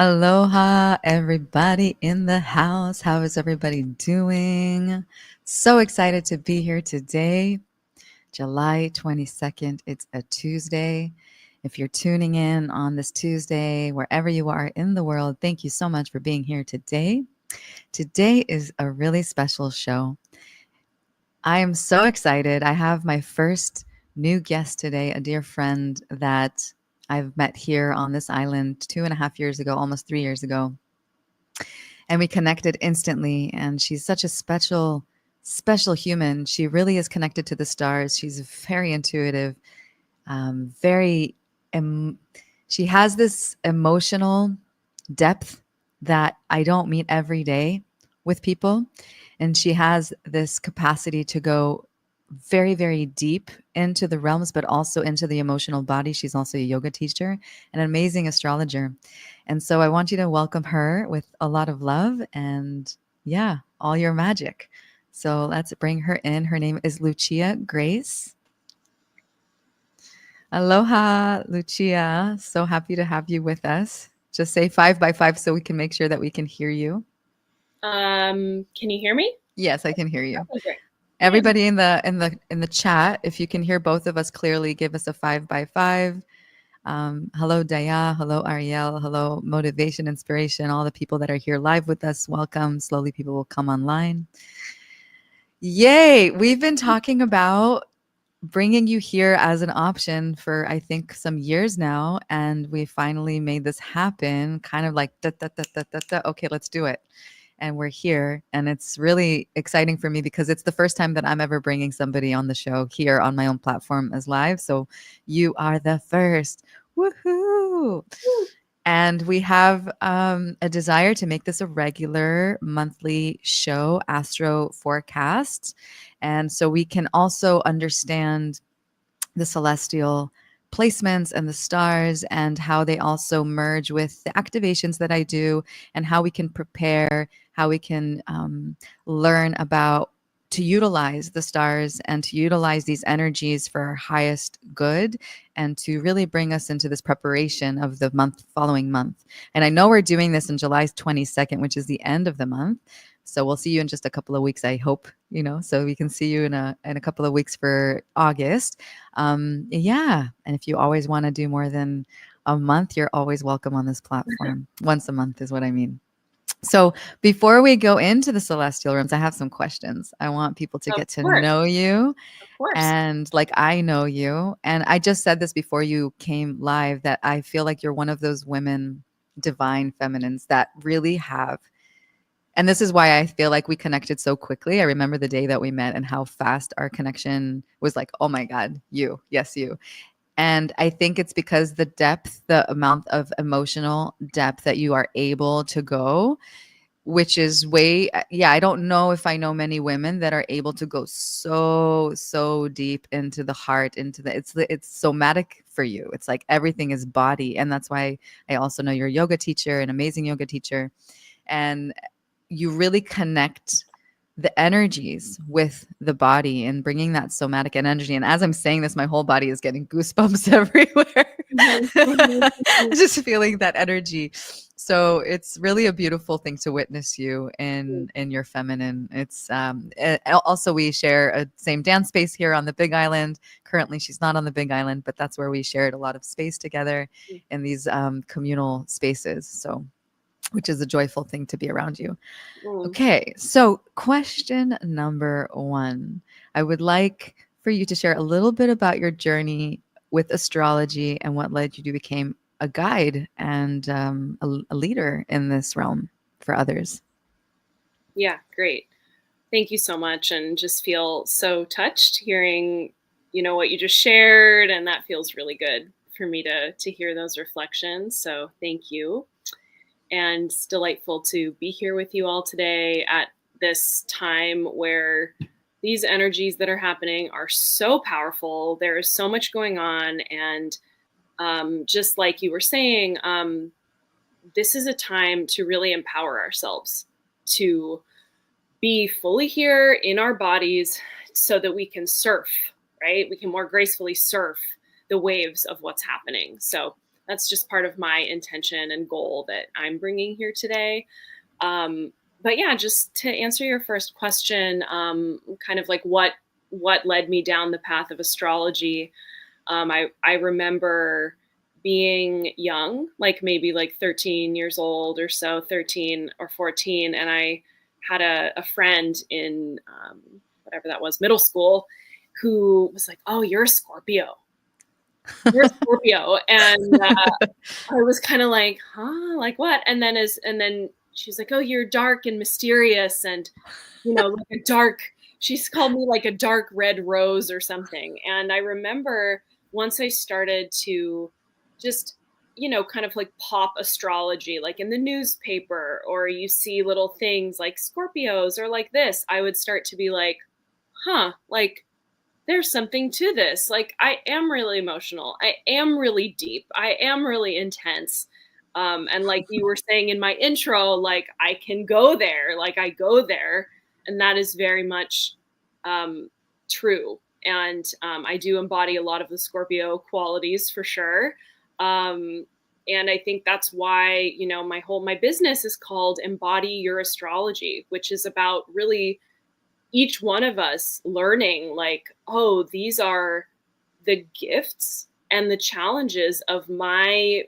Aloha, everybody in the house. How is everybody doing? So excited to be here today, July 22nd. It's a Tuesday. If you're tuning in on this Tuesday, wherever you are in the world, thank you so much for being here today. Today is a really special show. I am so excited. I have my first new guest today, a dear friend that I've met here on this island 2.5 years ago, almost 3 years ago. And we connected instantly. And she's such a special human. She really is connected to the stars. She's very intuitive, very, em- she has this emotional depth that I don't meet every day with people. And she has this capacity to go very, very deep into the realms, but also into the emotional body. She's also a yoga teacher, an amazing astrologer. And so I want you to welcome her with a lot of love and, yeah, all your magic. So let's bring her in. Her name is Lucia Grace. Aloha, Lucia. So happy to have you with us. Just say 5 by 5 so we can make sure that we can hear you. Can you hear me? Yes, I can hear you. Okay, great. Everybody in the chat, if you can hear both of us clearly, give us a 5 by 5. Hello, Daya. Hello, Ariel. Hello, Motivation, Inspiration. All the people that are here live with us, welcome. Slowly, people will come online. Yay! We've been talking about bringing you here as an option for, I think, some years now, and we finally made this happen. Kind of like da, da, da, da, da, da. Okay, let's do it. And we're here, and it's really exciting for me because it's the first time that I'm ever bringing somebody on the show here on my own platform as live. So you are the first. Woohoo! And we have a desire to make this a regular monthly show, Astro Forecast. And so we can also understand the celestial placements and the stars and how they also merge with the activations that I do and how we can prepare, how we can learn about to utilize the stars and to utilize these energies for our highest good and to really bring us into this preparation of the following month. And I know we're doing this on July 22nd, which is the end of the month. So we'll see you in just a couple of weeks, I hope, so we can see you in a couple of weeks for August. Yeah. And if you always want to do more than a month, you're always welcome on this platform. Once a month is what I mean. So before we go into the celestial rooms, I have some questions. I want people to get to know you Of course. and like I know you. And I just said this before you came live that I feel like you're one of those women, divine feminines that really have. And this is why I feel like we connected so quickly. I remember the day that we met and how fast our connection was like, oh my God, you. Yes, you. And I think it's because the depth, the amount of emotional depth that you are able to go, which is yeah, I don't know if I know many women that are able to go so deep into the heart, it's somatic for you. It's like everything is body. And that's why I also know you're a yoga teacher, an amazing yoga teacher. And you really connect the energies with the body and bringing that somatic energy. And as I'm saying this, my whole body is getting goosebumps everywhere. Just feeling that energy. So it's really a beautiful thing to witness you in your feminine. It's also we share a same dance space here on the Big Island. Currently, she's not on the Big Island, but that's where we shared a lot of space together in these communal spaces. So which is a joyful thing to be around you. Okay, so question number 1. I would like for you to share a little bit about your journey with astrology and what led you to become a guide and a leader in this realm for others. Yeah, great. Thank you so much. And just feel so touched hearing, what you just shared. And that feels really good for me to hear those reflections. So thank you. And it's delightful to be here with you all today at this time where these energies that are happening are so powerful. There is so much going on. And just like you were saying, this is a time to really empower ourselves to be fully here in our bodies so that we can surf, right? We can more gracefully surf the waves of what's happening. So that's just part of my intention and goal that I'm bringing here today. But yeah, just to answer your first question, kind of like what led me down the path of astrology. I remember being young, like maybe like 13 years old or so, 13 or 14, and I had a friend in whatever that was, middle school, who was like, "Oh, you're a Scorpio. You're a Scorpio," and I was kind of like, "Huh? Like what?" And then she's like, "Oh, you're dark and mysterious, and like a dark." She's called me like a dark red rose or something. And I remember once I started to just, kind of like pop astrology, like in the newspaper, or you see little things like Scorpios or like this, I would start to be like, huh, like there's something to this. Like I am really emotional. I am really deep. I am really intense. And like you were saying in my intro, like I can go there, like I go there. And that is very much true. And I do embody a lot of the Scorpio qualities for sure. And I think that's why, my business is called Embody Your Astrology, which is about really each one of us learning like, oh, these are the gifts and the challenges of my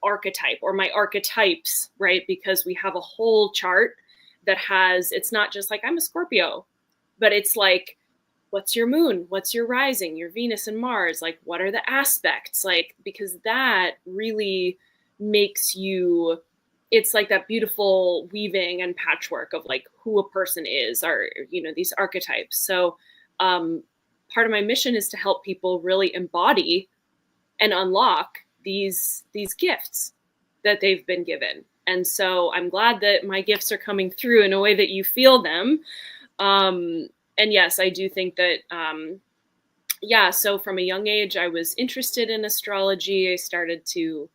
archetype or my archetypes, right? Because we have a whole chart that has, it's not just like I'm a Scorpio, but it's like, what's your moon? What's your rising, your Venus and Mars? Like, what are the aspects? Like, because that really makes you, it's like that beautiful weaving and patchwork of like who a person is, or, these archetypes. So part of my mission is to help people really embody and unlock these gifts that they've been given. And so I'm glad that my gifts are coming through in a way that you feel them. And yes, I do think that, so from a young age, I was interested in astrology. I started to,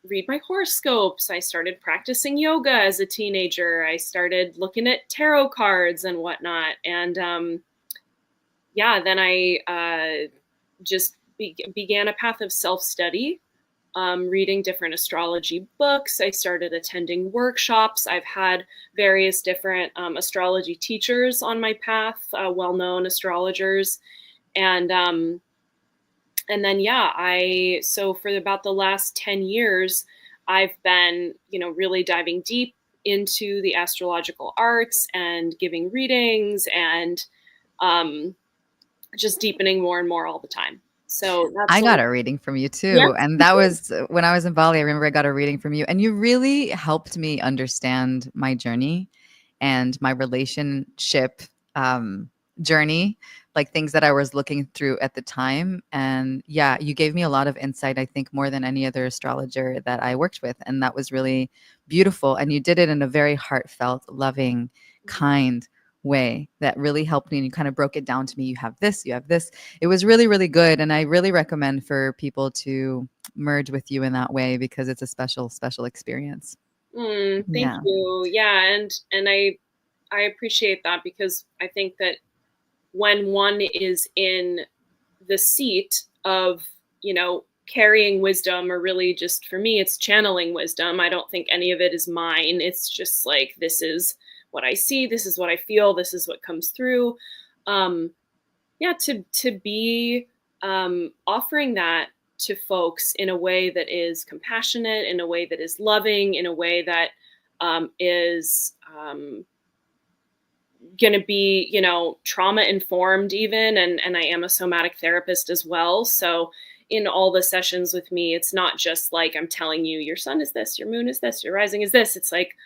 read my horoscopes. I started practicing yoga as a teenager. I started looking at tarot cards and whatnot. And then I just began a path of self-study, reading different astrology books. I started attending workshops. I've had various different astrology teachers on my path, well-known astrologers. And then, so for about the last 10 years, I've been, really diving deep into the astrological arts and giving readings and just deepening more and more all the time. So that's I got a reading from you too. Yeah. And that was when I was in Bali. I remember I got a reading from you, and you really helped me understand my journey and my relationship journey, like things that I was looking through at the time. And yeah, you gave me a lot of insight, I think more than any other astrologer that I worked with. And that was really beautiful. And you did it in a very heartfelt, loving, kind way that really helped me. And you kind of broke it down to me. You have this, you have this. It was really, really good. And I really recommend for people to merge with you in that way, because it's a special, special experience. Thank you. Yeah. And I appreciate that, because I think that when one is in the seat of, carrying wisdom, or really just for me, it's channeling wisdom. I don't think any of it is mine. It's just like, this is what I see. This is what I feel. This is what comes through. To be offering that to folks in a way that is compassionate, in a way that is loving, in a way that is going to be, trauma informed even. And I am a somatic therapist as well. So in all the sessions with me, it's not just like I'm telling you your sun is this, your moon is this, your rising is this. It's like,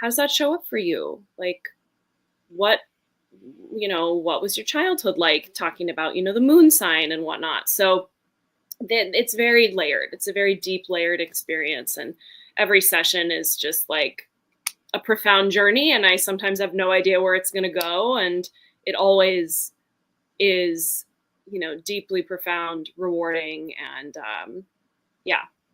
how does that show up for you? Like, what was your childhood like? Talking about, the moon sign and whatnot. So it's very layered. It's a very deep layered experience. And every session is just like a profound journey. And I sometimes have no idea where it's going to go. And it always is, deeply profound, rewarding. And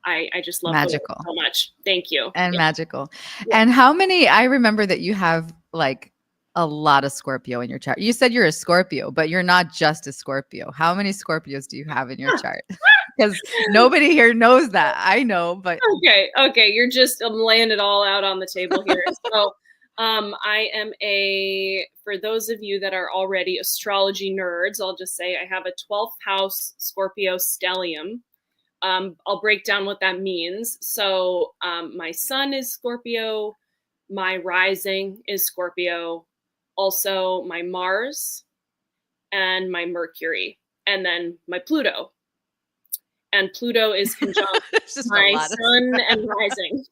I just love Magical. it so much. Thank you. And magical. Yeah. And how many, I remember that you have like a lot of Scorpio in your chart. You said you're a Scorpio, but you're not just a Scorpio. How many Scorpios do you have in your chart? because nobody here knows that. I know, but Okay. You're just laying it all out on the table here. So, I am for those of you that are already astrology nerds, I'll just say I have a 12th house Scorpio stellium. I'll break down what that means. So, my sun is Scorpio, my rising is Scorpio, also my Mars and my Mercury, and then my Pluto. And Pluto is conjunct it's just a my lot of sun and rising.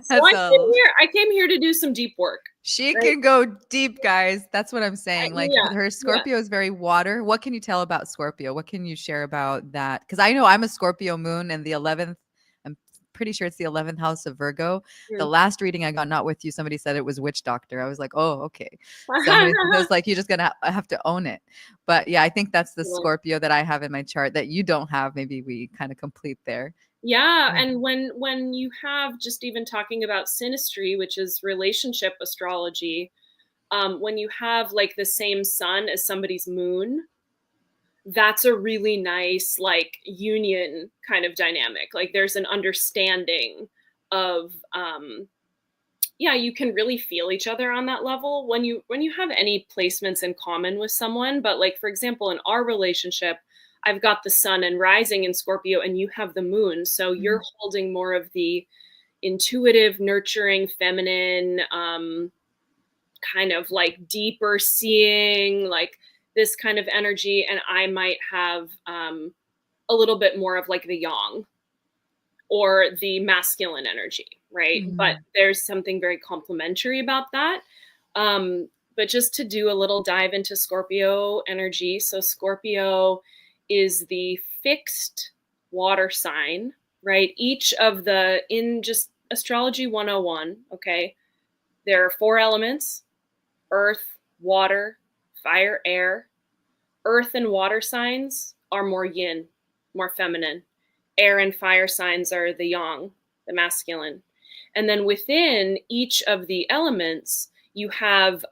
So That's I came here to do some deep work. She Right? can go deep, guys. That's what I'm saying. Like Yeah, her Scorpio is very water. What can you tell about Scorpio? What can you share about that? Because I know I'm a Scorpio moon and the 11th, I'm pretty sure it's the 11th house of Virgo. The yeah. last reading I got, not with you, somebody said it was witch doctor. I was like, oh, okay. Somebody was like, you're just going to have to own it. But yeah, I think that's the Scorpio that I have in my chart that you don't have. Maybe we kind of complete there. Yeah, and when you have, just even talking about synastry, which is relationship astrology, when you have like the same sun as somebody's moon, that's a really nice like union kind of dynamic. Like there's an understanding of yeah, you can really feel each other on that level when you have any placements in common with someone. But like, for example, in our relationship, I've got the sun and rising in Scorpio and you have the moon. So you're holding more of the intuitive, nurturing, feminine, kind of like deeper seeing, like this kind of energy. And I might have a little bit more of like the yang or the masculine energy, right? Mhm. But there's something very complementary about that. But just to do a little dive into Scorpio energy. So Scorpio is the fixed water sign, right? Each of in just astrology 101, okay, there are 4 elements: earth, water, fire, air. Earth and water signs are more yin, more feminine. Air and fire signs are the yang, the masculine. And then within each of the elements, you have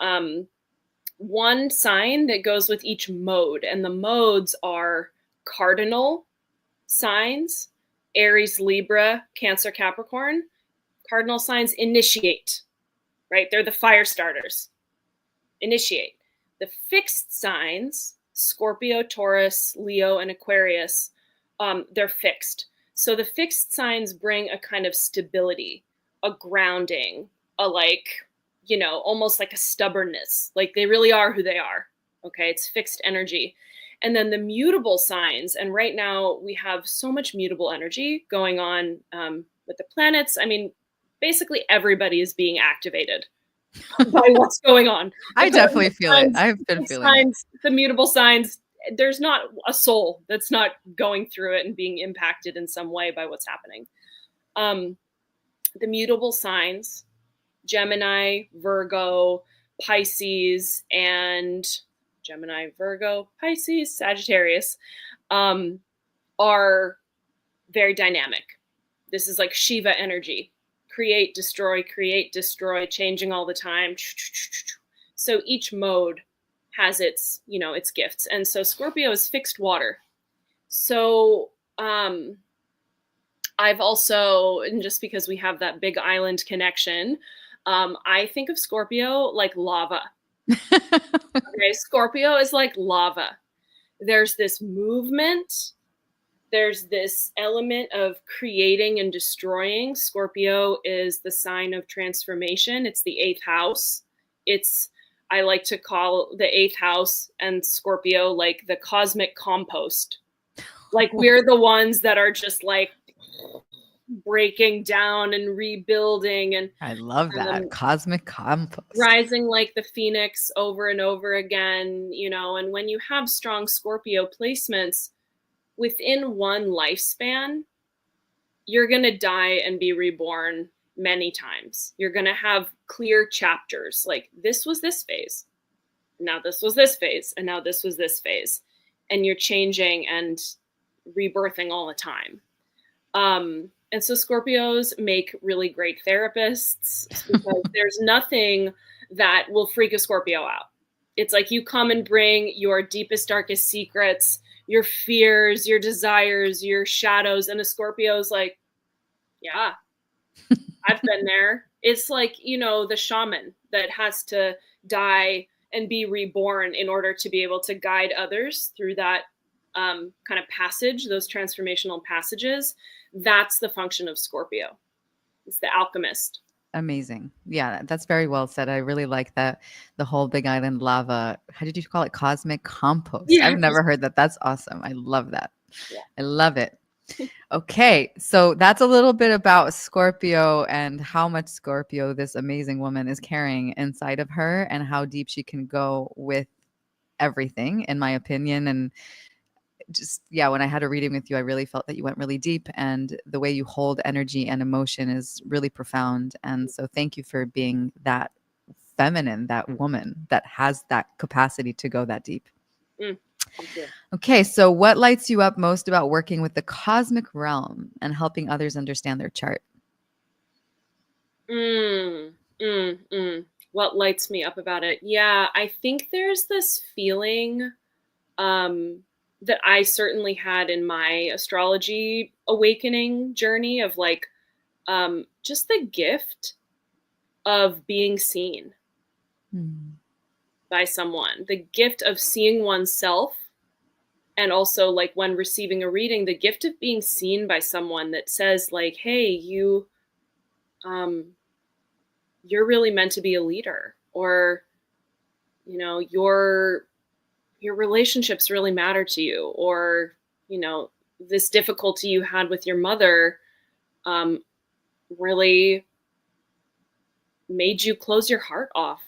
one sign that goes with each mode. And the modes are cardinal signs: Aries, Libra, Cancer, Capricorn. Cardinal signs initiate, right? They're the fire starters. Initiate. The fixed signs, Scorpio, Taurus, Leo, and Aquarius, they're fixed. So the fixed signs bring a kind of stability, a grounding, a like, almost like a stubbornness. Like they really are who they are. Okay, it's fixed energy. And then the mutable signs, and right now we have so much mutable energy going on with the planets. I mean, basically everybody is being activated by what's going on. I definitely feel it. I've been feeling it. The mutable signs, there's not a soul that's not going through it and being impacted in some way by what's happening. The mutable signs, Gemini, Virgo, Pisces, and Gemini, Virgo, Pisces, Sagittarius, are very dynamic. This is like Shiva energy. Create, destroy, changing all the time. So each mode has its, its gifts. And so Scorpio is fixed water. So I've also, and just because we have that big island connection, I think of Scorpio like lava. Okay, Scorpio is like lava. There's this movement. There's this element of creating and destroying. Scorpio is the sign of transformation. It's the 8th house. I like to call the 8th house and Scorpio like the cosmic compost. Like we're the ones that are just like breaking down and rebuilding. And I love that cosmic compost. Rising like the phoenix over and over again, and when you have strong Scorpio placements, within one lifespan, you're going to die and be reborn many times. You're going to have clear chapters. Like this was this phase. Now this was this phase. And now this was this phase. And you're changing and rebirthing all the time. And so Scorpios make really great therapists because there's nothing that will freak a Scorpio out. It's like you come and bring your deepest, darkest secrets, your fears, your desires, your shadows. And a Scorpio's like, yeah, I've been there. It's like, the shaman that has to die and be reborn in order to be able to guide others through that kind of passage, those transformational passages. That's the function of Scorpio. It's the alchemist. Amazing. Yeah, that's very well said. I really like that. The whole Big Island lava. How did you call it? Cosmic compost. Yeah. I've never heard that. That's awesome. I love that. Yeah. I love it. Okay, so that's a little bit about Scorpio and how much Scorpio this amazing woman is carrying inside of her and how deep she can go with everything, in my opinion. And just, yeah, when I had a reading with you, I really felt that you went really deep, and the way you hold energy and emotion is really profound. And so thank you for being that feminine, that woman that has that capacity to go that deep. Thank you. Okay, so what lights you up most about working with the cosmic realm and helping others understand their chart? What lights me up about it? Yeah, I think there's this feeling that I certainly had in my astrology awakening journey of like just the gift of being seen by someone, the gift of seeing oneself. And also, like, when receiving a reading, the gift of being seen by someone that says, like, hey, you're really meant to be a leader, or, your relationships really matter to you, or, this difficulty you had with your mother really made you close your heart off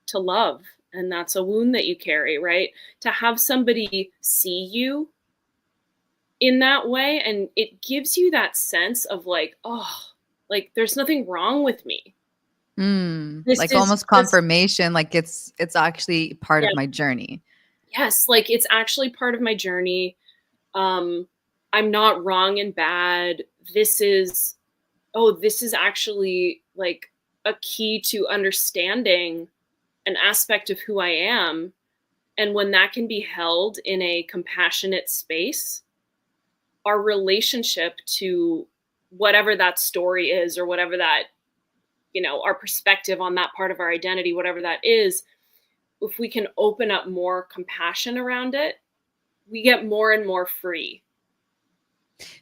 to love. And that's a wound that you carry, right? To have somebody see you in that way, and it gives you that sense of like, oh, like there's nothing wrong with me. Like almost confirmation, like it's actually part yeah, of my journey. yes, like it's actually part of my journey. I'm not wrong and bad. This is actually like a key to understanding an aspect of who I am. And when that can be held in a compassionate space, our relationship to whatever that story is, or whatever that, our perspective on that part of our identity, whatever that is, if we can open up more compassion around it, we get more and more free.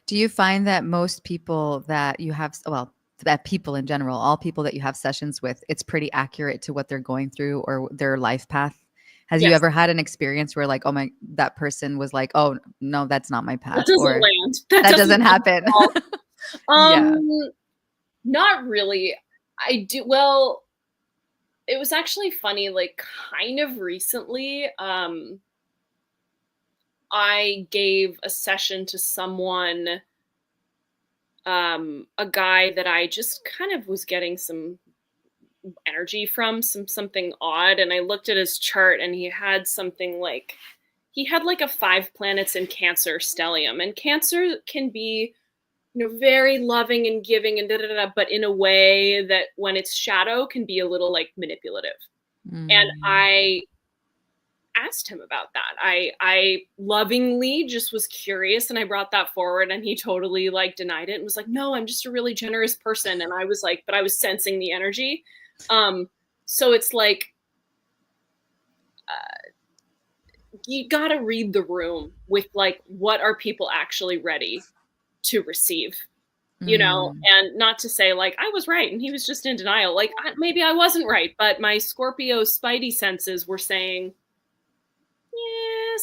Do you find that most people that you have, well, that people in general, all people that you have sessions with, it's pretty accurate to what they're going through or their life path? Has you Yes. ever had an experience where like, oh that person was like, oh no, that's not my path, That doesn't or land. That doesn't happen? Yeah. Yeah. Not really. Well, it was actually funny, like kind of recently, I gave a session to someone, a guy that I just kind of was getting some energy from, something odd. And I looked at his chart, and he had like a 5 planets in Cancer stellium. And Cancer can be, very loving and giving and but in a way that when it's shadow can be a little like manipulative. And I asked him about that. I lovingly just was curious, and I brought that forward, and he totally like denied it and was like, no, I'm just a really generous person. And I was like, but I was sensing the energy. So it's like, you got to read the room with like, what are people actually ready to receive? And not to say like I was right and he was just in denial. Like maybe I wasn't right, but my Scorpio spidey senses were saying, yeah,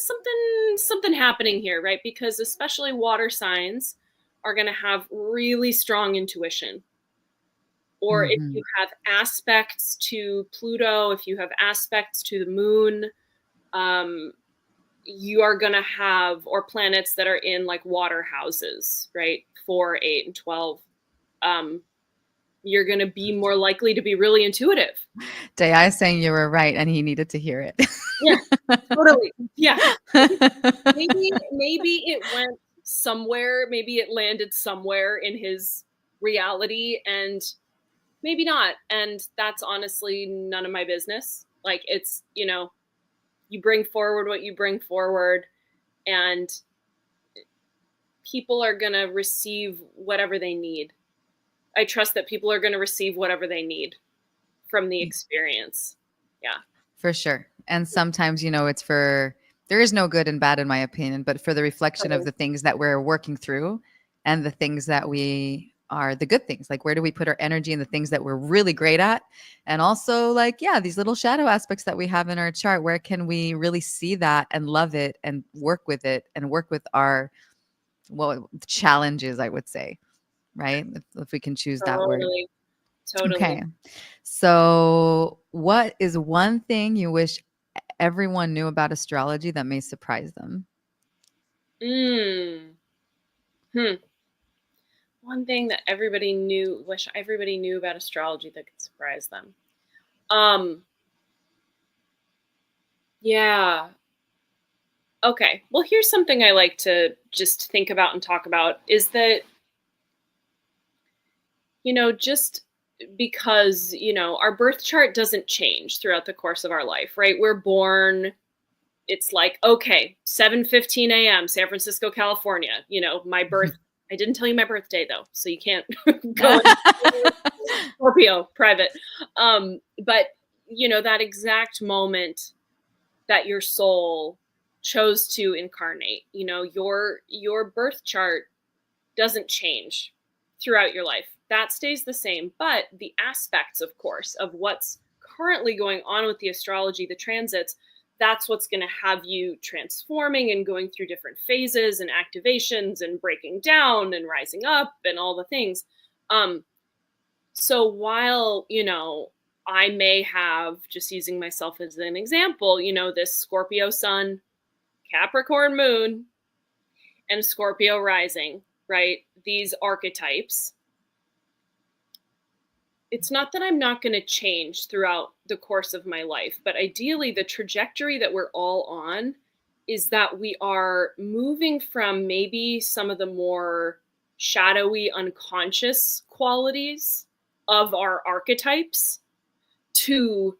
something happening here, right? Because especially water signs are going to have really strong intuition. Or if you have aspects to Pluto, if you have aspects to the moon, you are going to have, or planets that are in like water houses, right? 4, 8, and 12. You're going to be more likely to be really intuitive. Dai is saying you were right and he needed to hear it. Yeah, totally. Yeah. Maybe it went somewhere. Maybe it landed somewhere in his reality, and maybe not. And that's honestly none of my business. Like it's, you bring forward what you bring forward. And people are going to receive whatever they need. I trust that people are going to receive whatever they need from the experience. Yeah. For sure. And sometimes, there is no good and bad in my opinion, but for the reflection of the things that we're working through and the things that we are the good things, like where do we put our energy in the things that we're really great at? And also like, yeah, these little shadow aspects that we have in our chart, where can we really see that and love it and work with it and work with our, challenges, I would say, right? If we can choose that word. Totally. Okay. So, what is one thing you wish everyone knew about astrology that may surprise them? One thing that wish everybody knew about astrology that could surprise them. Yeah. Okay. Well, here's something I like to just think about and talk about is that, just because, our birth chart doesn't change throughout the course of our life, right? We're born, it's like, okay, 7:15 a.m., San Francisco, California, my birth. I didn't tell you my birthday though, so you can't go Scorpio private. But that exact moment that your soul chose to incarnate, your birth chart doesn't change throughout your life. That stays the same, but the aspects, of course, of what's currently going on with the astrology, the transits, that's what's going to have you transforming and going through different phases and activations and breaking down and rising up and all the things. So while, I may have, just using myself as an example, this Scorpio sun, Capricorn moon, and Scorpio rising, right? These archetypes. It's not that I'm not going to change throughout the course of my life, but ideally the trajectory that we're all on is that we are moving from maybe some of the more shadowy, unconscious qualities of our archetypes to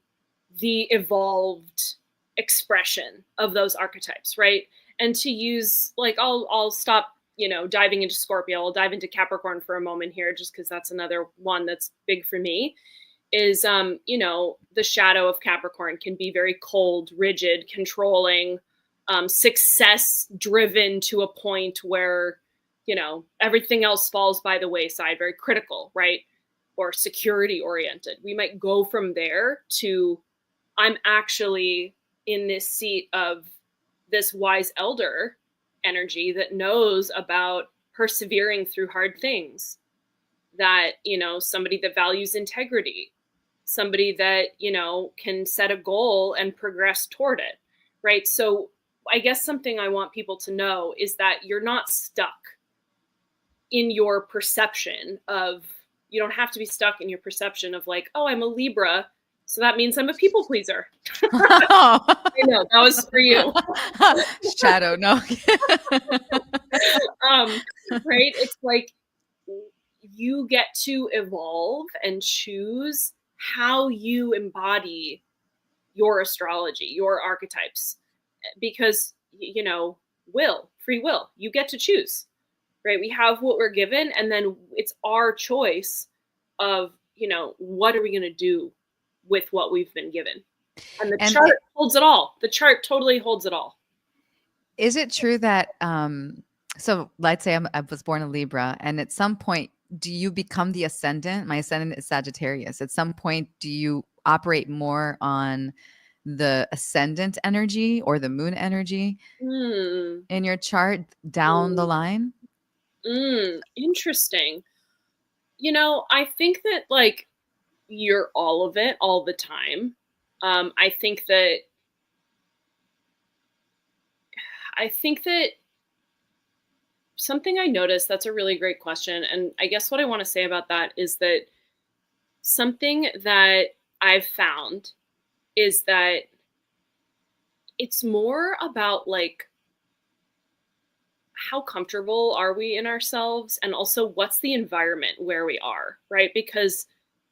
the evolved expression of those archetypes, right? And to use, like, I'll stop, diving into Scorpio. I'll dive into Capricorn for a moment here, just because that's another one that's big for me. Is the shadow of Capricorn can be very cold, rigid, controlling, success driven to a point where everything else falls by the wayside, very critical, right? Or security oriented. We might go from there to, I'm actually in this seat of this wise elder energy that knows about persevering through hard things, that, somebody that values integrity, somebody that, can set a goal and progress toward it, right? So I guess something I want people to know is that you're not stuck in your perception of, you don't have to be stuck in your perception of like, oh, I'm a Libra, so that means I'm a people pleaser. I know, that was for you. Shadow, no. Right? It's like you get to evolve and choose how you embody your astrology, your archetypes, because, free will, you get to choose, right? We have what we're given, and then it's our choice of, what are we going to do with what we've been given? And the chart holds it all. The chart totally holds it all. Is it true that, so let's say I was born a Libra, and at some point, do you become the ascendant? My ascendant is Sagittarius. At some point, do you operate more on the ascendant energy or the moon energy in your chart down the line? Interesting. I think that, like, you're all of it all the time. I think that something I noticed, that's a really great question. And I guess what I want to say about that is that something that I've found is that it's more about, like, how comfortable are we in ourselves, and also what's the environment where we are, right? Because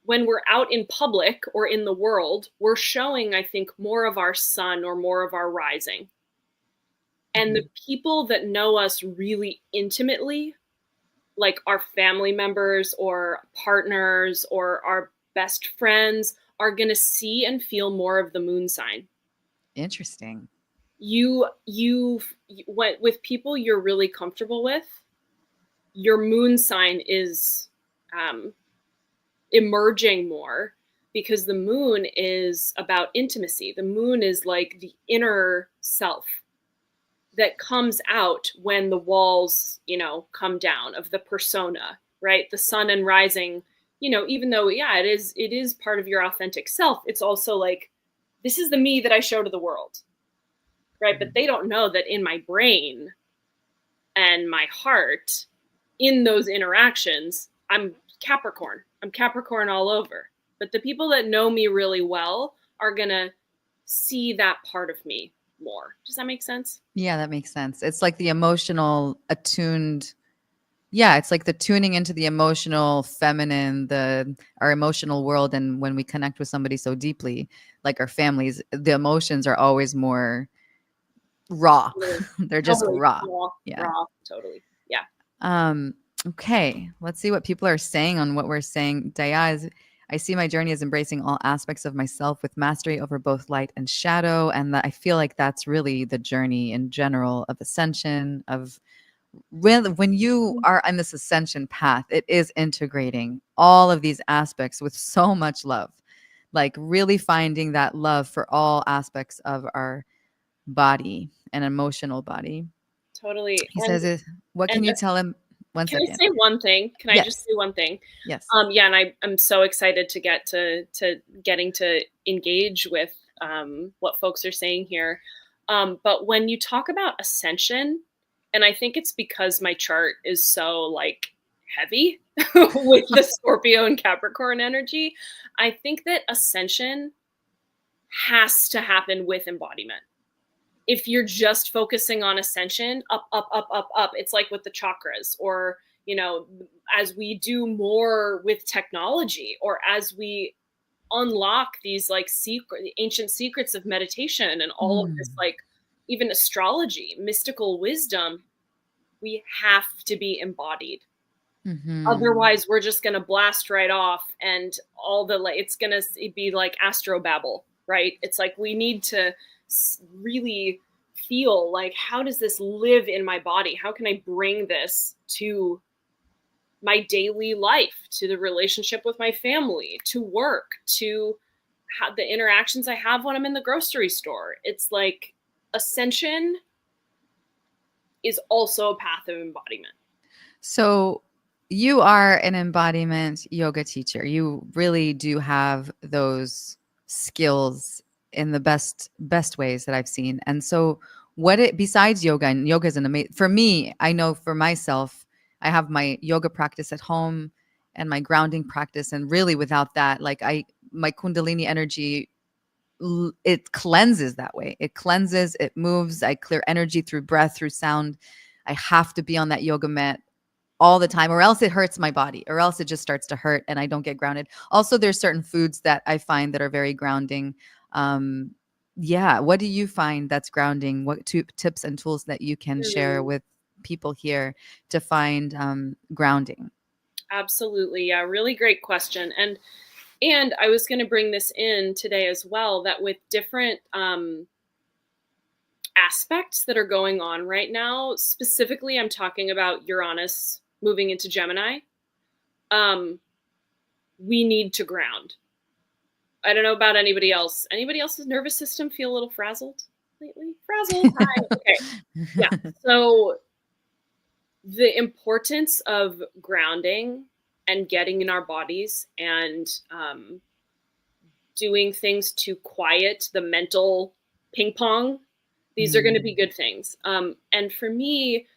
when we're out in public or in the world, we're showing, I think, more of our sun or more of our rising. And the people that know us really intimately, like our family members or partners or our best friends, are going to see and feel more of the moon sign. Interesting. With people you're really comfortable with, your moon sign is emerging more, because the moon is about intimacy. The moon is like the inner self that comes out when the walls, come down of the persona, right? The sun and rising, even though, yeah, it is part of your authentic self, it's also like, this is the me that I show to the world, right? But they don't know that in my brain and my heart, in those interactions, I'm Capricorn all over. But the people that know me really well are going to see that part of me more. Does that make sense? Yeah, that makes sense. It's like the emotional attuned. Yeah, it's like the tuning into the emotional feminine, our emotional world. And when we connect with somebody so deeply, like our families, the emotions are always more raw. They're just Totally. raw. Yeah. Raw. Totally. Yeah. Okay. Let's see what people are saying on what we're saying. Dayaz, I see my journey as embracing all aspects of myself with mastery over both light and shadow. And I feel like that's really the journey in general of ascension, of when you are on this ascension path, it is integrating all of these aspects with so much love, like really finding that love for all aspects of our body and emotional body. Totally. He says, what can you tell him? One Can I second. say one thing? Can I just say one thing? Yes. Yeah, and I'm so excited to get to getting to engage with what folks are saying here. But when you talk about ascension, and I think it's because my chart is so like heavy with the Scorpio and Capricorn energy, I think that ascension has to happen with embodiment. If you're just focusing on ascension, up, up, up, up, up, it's like with the chakras, or, as we do more with technology, or as we unlock these like ancient secrets of meditation and all of this, like even astrology, mystical wisdom, we have to be embodied. Otherwise, we're just going to blast right off, and it's going to be like astro babble, right? It's like we need to really feel like, how does this live in my body? How can I bring this to my daily life, to the relationship with my family, to work, to the interactions I have when I'm in the grocery store? It's like ascension is also a path of embodiment. So you are an embodiment yoga teacher. You really do have those skills in the best ways that I've seen. And so besides yoga, and yoga is an amazing, for me, I know for myself, I have my yoga practice at home and my grounding practice. And really without that, like my Kundalini energy, it cleanses that way. It cleanses, it moves. I clear energy through breath, through sound. I have to be on that yoga mat all the time, or else it hurts my body, or else it just starts to hurt and I don't get grounded. Also, there's certain foods that I find that are very grounding. Yeah. What do you find that's grounding? What tips and tools that you can share with people here to find grounding? Absolutely. Yeah. Really great question. And I was going to bring this in today as well, that with different aspects that are going on right now, specifically, I'm talking about Uranus moving into Gemini. We need to ground. I don't know about anybody else. Anybody else's nervous system feel a little frazzled lately? Frazzled. Hi. Okay. Yeah. So the importance of grounding and getting in our bodies and doing things to quiet the mental ping pong, these are going to be good things. And for me,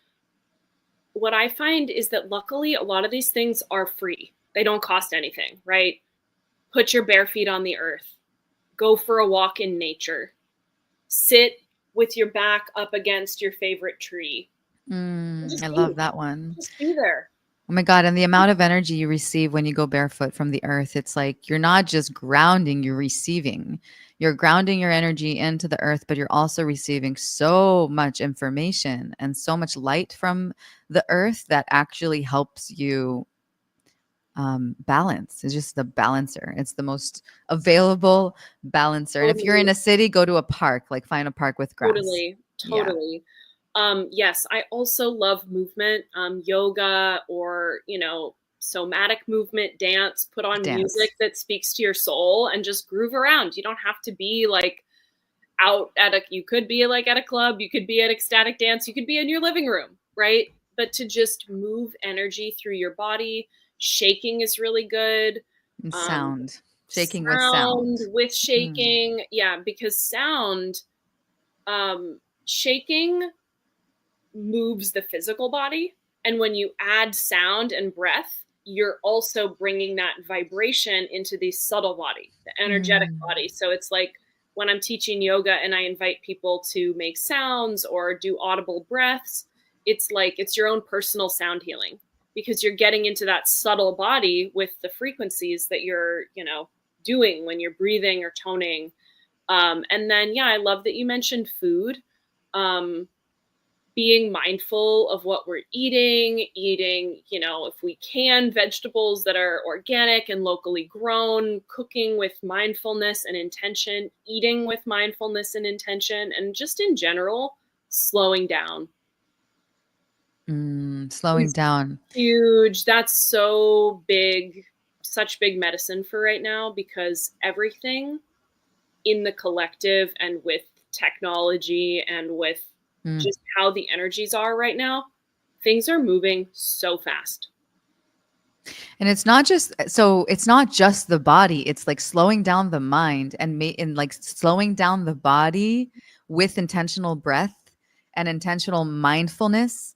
what I find is that luckily a lot of these things are free. They don't cost anything, right? Put your bare feet on the earth. Go for a walk in nature. Sit with your back up against your favorite tree. I love that one. Just be there. Oh my God. And the amount of energy you receive when you go barefoot from the earth, it's like you're not just grounding, you're receiving. You're grounding your energy into the earth, but you're also receiving so much information and so much light from the earth that actually helps you balance. It's just the balancer. It's the most available balancer. And if you're in Totally. a city, go to a park, like find a park with grass. Totally. Yeah. Totally. Yes, I also love movement, yoga, or, somatic movement, dance. Put on music Dance. that speaks to your soul and just groove around. You don't have to be like you could be like at a club, you could be at ecstatic dance, you could be in your living room, right? But to just move energy through your body. Shaking is really good. And Um, sound. Shaking with Sound sound. with Mm. shaking. Yeah, because shaking moves the physical body. And when you add sound and breath, you're also bringing that vibration into the subtle body, the energetic Mm. body. So it's like when I'm teaching yoga and I invite people to make sounds or do audible breaths, it's like it's your own personal sound healing, because you're getting into that subtle body with the frequencies that you're, doing when you're breathing or toning. And then, yeah, I love that you mentioned food. Um, Being mindful of what we're eating, if we can, vegetables that are organic and locally grown, cooking with mindfulness and intention, eating with mindfulness and intention, and just in general, slowing down Slowing is down. huge. That's so big, such big medicine for right now, because everything in the collective and with technology and with Mm. just how the energies are right now, things are moving so fast. And it's not just the body. It's like slowing down the mind and like slowing down the body with intentional breath and intentional mindfulness,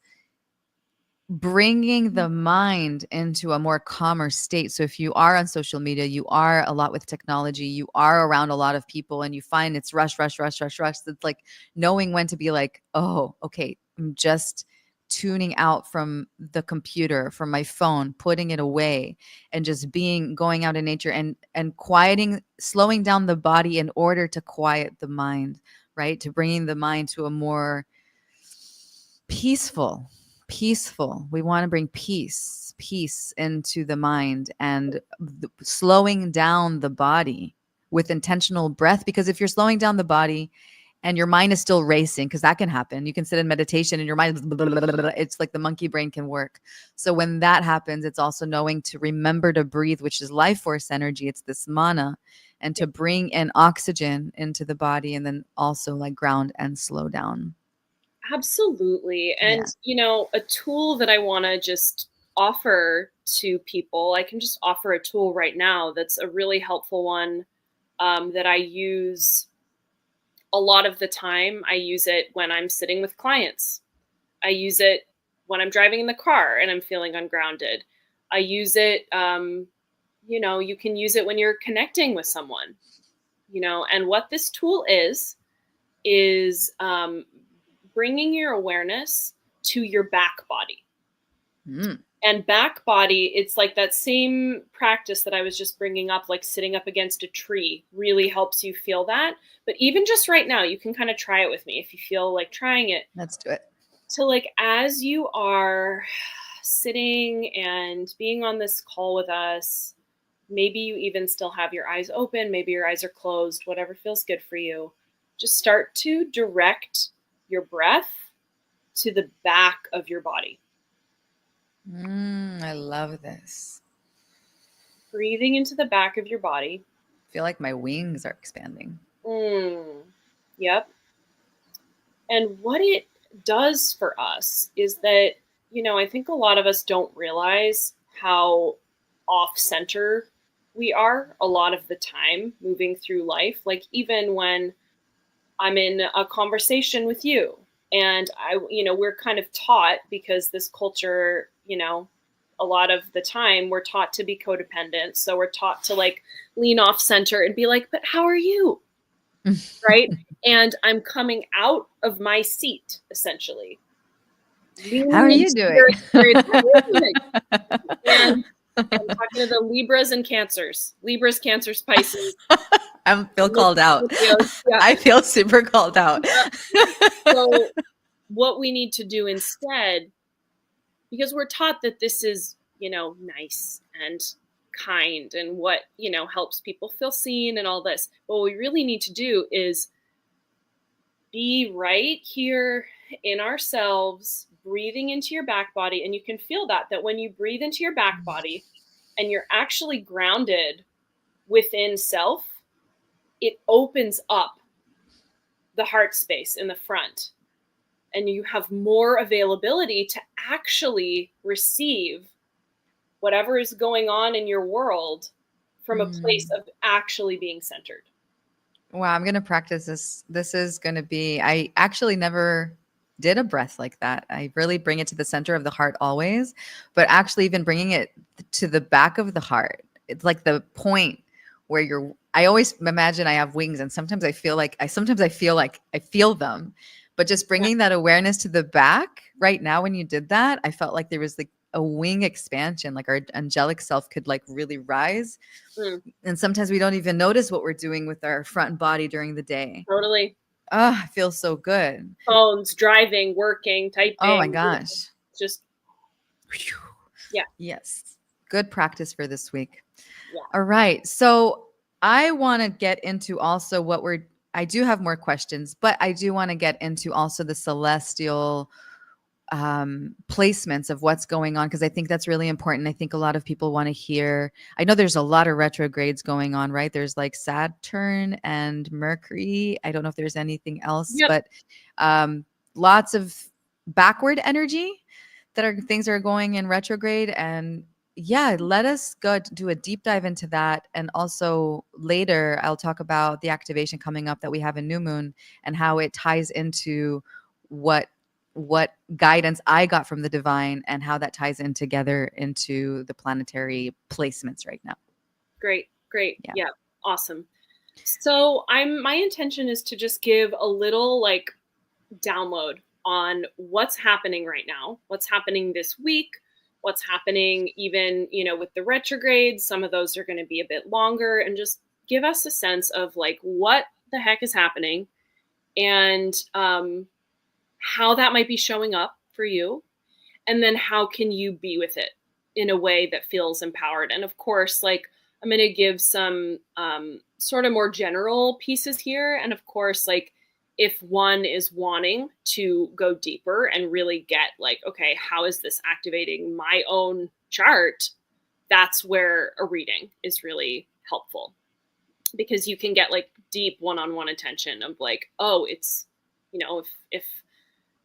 bringing the mind into a more calmer state. So if you are on social media, you are a lot with technology, you are around a lot of people and you find it's rush, rush, rush, rush, rush. It's like knowing when to be like, oh, okay, I'm just tuning out from the computer, from my phone, putting it away and just going out in nature and quieting, slowing down the body in order to quiet the mind, right? To bringing the mind to a more peaceful. We want to bring peace into the mind and slowing down the body with intentional breath. Because if you're slowing down the body and your mind is still racing, because that can happen, you can sit in meditation and your mind, it's like the monkey brain can work. So when that happens, it's also knowing to remember to breathe, which is life force energy. It's this mana, and to bring in oxygen into the body, and then also like ground and slow down. Absolutely. And, Yeah. a tool that I want to just offer to people, I can just offer a tool right now that's a really helpful one, that I use a lot of the time. I use it when I'm sitting with clients. I use it when I'm driving in the car and I'm feeling ungrounded. I use it, you can use it when you're connecting with someone, and what this tool is bringing your awareness to your back body. Mm. And back body, it's like that same practice that I was just bringing up, like sitting up against a tree really helps you feel that. But even just right now, you can kind of try it with me if you feel like trying it. Let's do it. So, like, as you are sitting and being on this call with us, maybe you even still have your eyes open, maybe your eyes are closed, whatever feels good for you. Just start to direct your breath to the back of your body. I love this. Breathing into the back of your body. I feel like my wings are expanding. Yep. And what it does for us is that, I think a lot of us don't realize how off center we are a lot of the time moving through life. Like, even when I'm in a conversation with you and we're kind of taught, because this culture, a lot of the time we're taught to be codependent. So we're taught to like lean off center and be like, but how are you? Right. And I'm coming out of my seat, essentially. How are Leaning you into your doing? experience. How are you doing? And I'm talking to the Libras and Cancers. Libras, Cancers, Pisces. I feel called out. Yeah. I feel super called out. So what we need to do instead, because we're taught that this is, nice and kind and what, helps people feel seen and all this. What we really need to do is be right here in ourselves, breathing into your back body. And you can feel that when you breathe into your back body and you're actually grounded within self, it opens up the heart space in the front. And you have more availability to actually receive whatever is going on in your world from a place of actually being centered. Wow, I'm going to practice this. This is going to be, I actually never did a breath like that. I really bring it to the center of the heart always, but actually even bringing it to the back of the heart. It's like the point where I always imagine I have wings, and sometimes I feel like I feel them, but just bringing that awareness to the back right now, when you did that, I felt like there was like a wing expansion, like our angelic self could like really rise. And sometimes we don't even notice what we're doing with our front body during the day. Totally. Oh, it feels so good. Phones, driving, working, typing. Oh my gosh. Just, yeah. Yes. Good practice for this week. Yeah. All right. So I want to get into also I do have more questions, but I do want to get into also the celestial placements of what's going on, because I think that's really important. I think a lot of people want to hear. I know there's a lot of retrogrades going on, right? There's like Saturn and Mercury. I don't know if there's anything else, but lots of backward energy things are going in retrograde. And yeah, let us go do a deep dive into that. And also later, I'll talk about the activation coming up that we have in new moon and how it ties into what guidance I got from the divine and how that ties in together into the planetary placements right now. Great. Yeah. Awesome. So my intention is to just give a little like download on what's happening right now, what's happening this week, what's happening even, with the retrogrades. Some of those are going to be a bit longer, and just give us a sense of like what the heck is happening and how that might be showing up for you. And then how can you be with it in a way that feels empowered? And of course, like I'm going to give some sort of more general pieces here. And of course, like if one is wanting to go deeper and really get like, okay, how is this activating my own chart? That's where a reading is really helpful, because you can get like deep one-on-one attention of like, oh, it's, if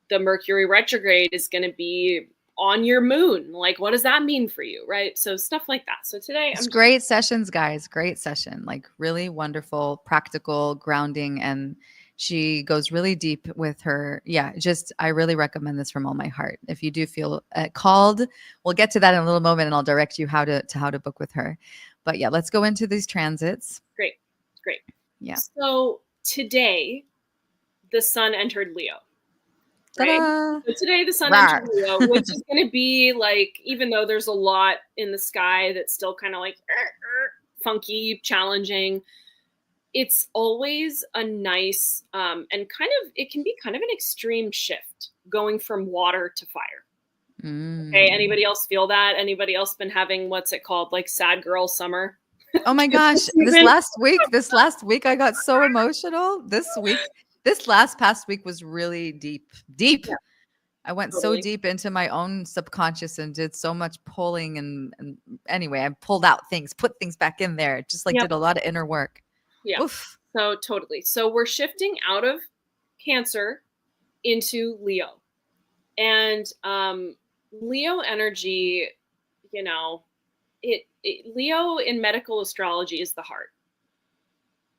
the Mercury retrograde is going to be on your moon, like what does that mean for you, right? So stuff like that. So today it's great sessions, guys. Great session, like really wonderful, practical grounding, and she goes really deep with her. Yeah, I really recommend this from all my heart. If you do feel called, we'll get to that in a little moment, and I'll direct you how to book with her. But yeah, let's go into these transits. Great. Yeah. So today, the sun entered Leo. Right. So today the sun entered Leo, which is going to be like, even though there's a lot in the sky that's still kind of like funky, challenging, it's always a nice and it can be kind of an extreme shift going from water to fire. Okay. Anybody else feel that? Anybody else been having what's it called? Like sad girl summer? Oh my gosh. This last week I got so emotional. This past week was really deep. Yeah. I went so deep into my own subconscious and did so much pulling. And anyway, I pulled out things, put things back in there. Just like did a lot of inner work. Yeah. Oof. So totally. So we're shifting out of Cancer into Leo. And Leo energy, Leo in medical astrology is the heart.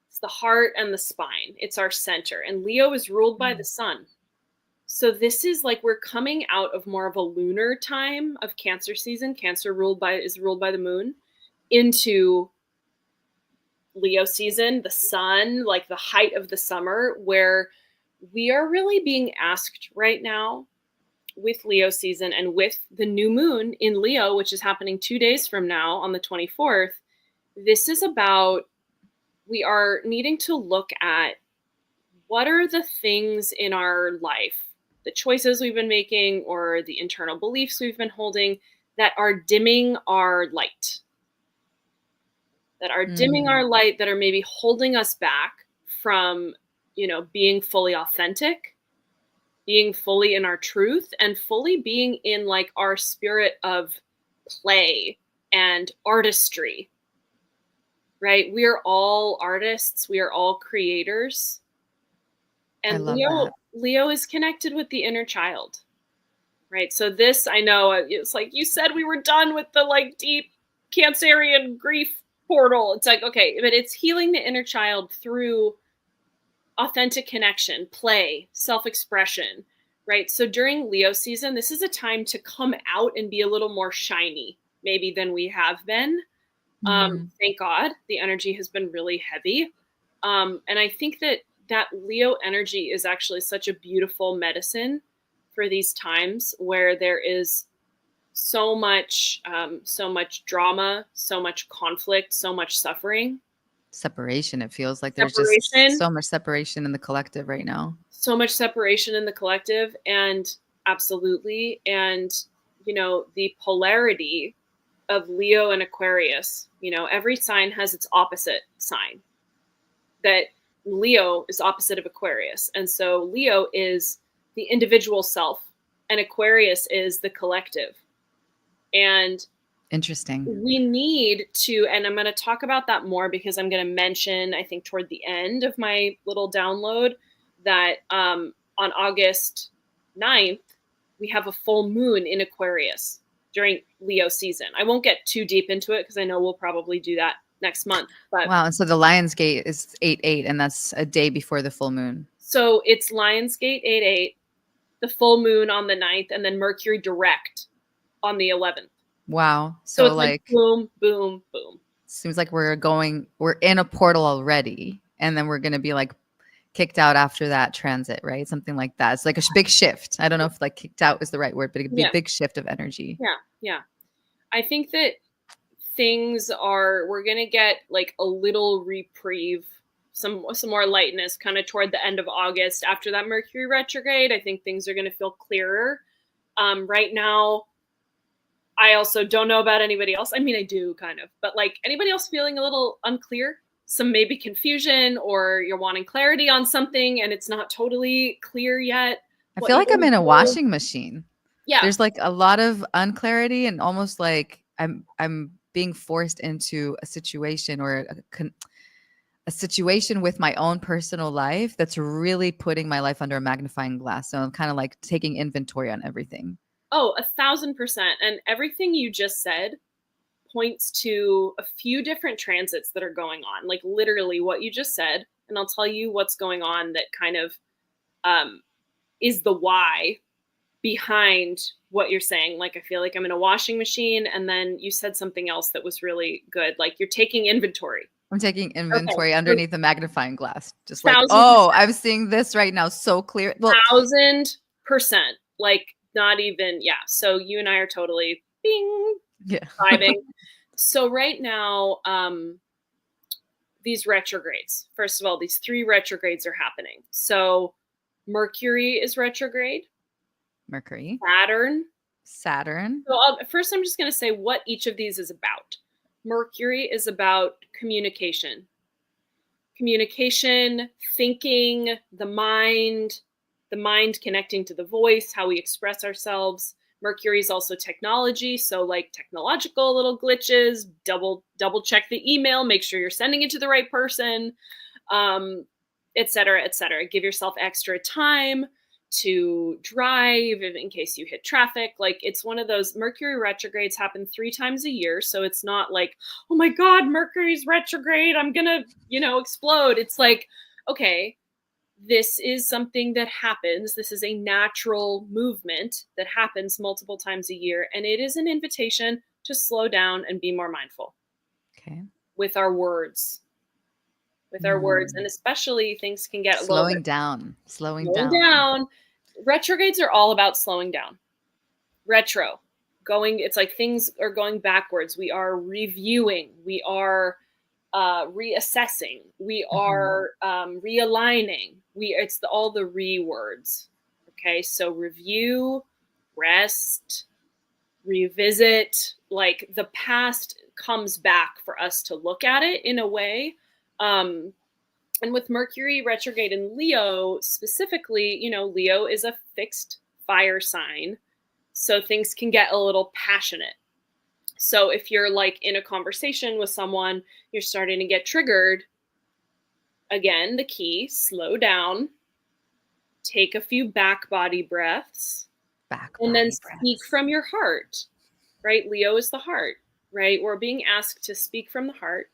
It's the heart and the spine. It's our center. And Leo is ruled by the sun. So this is like we're coming out of more of a lunar time of Cancer season. Cancer is ruled by the moon, into Leo season, the sun, like the height of the summer, where we are really being asked right now with Leo season and with the new moon in Leo, which is happening 2 days from now on the 24th. This is about we are needing to look at what are the things in our life, the choices we've been making or the internal beliefs we've been holding that are dimming our light, that are dimming our light, that are maybe holding us back from, being fully authentic, being fully in our truth, and fully being in like our spirit of play and artistry, right? We are all artists. We are all creators. I And love that. Leo is connected with the inner child, right? So this, I know, it's like you said, we were done with the like deep Cancerian grief portal. It's like, okay, but it's healing the inner child through authentic connection, play, self-expression, right? So during Leo season, this is a time to come out and be a little more shiny, maybe than we have been. Thank God, the energy has been really heavy. And I think that Leo energy is actually such a beautiful medicine for these times where there is so much drama, so much conflict, so much suffering. Separation. It feels like there's just Separation. so much separation in the collective right now. So much separation in the collective, and absolutely. And, the polarity of Leo and Aquarius, every sign has its opposite sign. That Leo is opposite of Aquarius. And so Leo is the individual self and Aquarius is the collective. And interesting. we need to, and I'm going to talk about that more because I'm going to mention, I think toward the end of my little download, that on August 9th, we have a full moon in Aquarius during Leo season. I won't get too deep into it because I know we'll probably do that next month. But wow. And so the Lionsgate is 8/8, and that's a day before the full moon. So it's Lionsgate 8/8, the full moon on the 9th, and then Mercury direct on the 11th. Wow. So it's like boom, boom, boom. Seems like we're in a portal already, and then we're going to be like kicked out after that transit, right? Something like that. It's like a big shift. I don't know if like kicked out is the right word, but it'd be a big shift of energy. Yeah. Yeah. I think that we're going to get like a little reprieve, some more lightness kind of toward the end of August after that Mercury retrograde. I think things are going to feel clearer. Right now, I also don't know about anybody else. I mean, I do kind of, but like anybody else feeling a little unclear, some maybe confusion, or you're wanting clarity on something and it's not totally clear yet. I feel like I'm in a washing machine. Yeah. There's like a lot of unclarity and almost like I'm being forced into a situation or a situation with my own personal life that's really putting my life under a magnifying glass. So I'm kind of like taking inventory on everything. Oh, 1,000%. And everything you just said points to a few different transits that are going on, like literally what you just said. And I'll tell you what's going on that kind of is the why behind what you're saying. Like, I feel like I'm in a washing machine. And then you said something else that was really good. Like you're taking inventory. I'm taking inventory underneath the magnifying glass. Just like, 1,000%. oh, I'm seeing this right now so clear. Well, 1,000%. Like not even, yeah. So you and I are totally vibing. So right now, these retrogrades, first of all, these 3 retrogrades are happening. So Mercury is retrograde. Mercury. Saturn. So first I'm just going to say what each of these is about. Mercury is about communication, thinking, the mind connecting to the voice, how we express ourselves. Mercury is also technology. So like technological little glitches, double check the email, make sure you're sending it to the right person, et cetera, et cetera. Give yourself extra time to drive in case you hit traffic. Like it's one of those Mercury retrogrades happen 3 times a year. So it's not like, oh my God, Mercury's retrograde, I'm gonna, explode. It's like, okay, this is something that happens. This is a natural movement that happens multiple times a year. And it is an invitation to slow down and be more mindful. Okay. With our words. And especially things can get slowing down. Retrogrades are all about slowing down. It's like things are going backwards. We are reviewing. We are reassessing. We are realigning. It's all the re words. Okay, so review, rest, revisit. Like the past comes back for us to look at it in a way. And with Mercury retrograde in Leo specifically, Leo is a fixed fire sign, so things can get a little passionate. So if you're like in a conversation with someone, you're starting to get triggered. Again, the key, slow down, take a few back body breaths, and then speak from your heart, right? Leo is the heart, right? We're being asked to speak from the heart.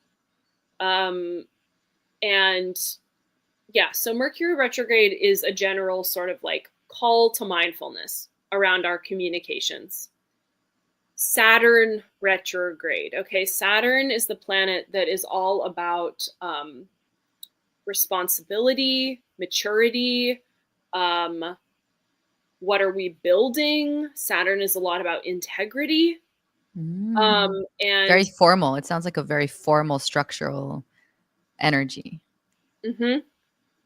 And yeah, so Mercury retrograde is a general sort of like call to mindfulness around our communications. Saturn retrograde. Okay, Saturn is the planet that is all about responsibility, maturity. What are we building? Saturn is a lot about integrity. And very formal. It sounds like a very formal structural energy.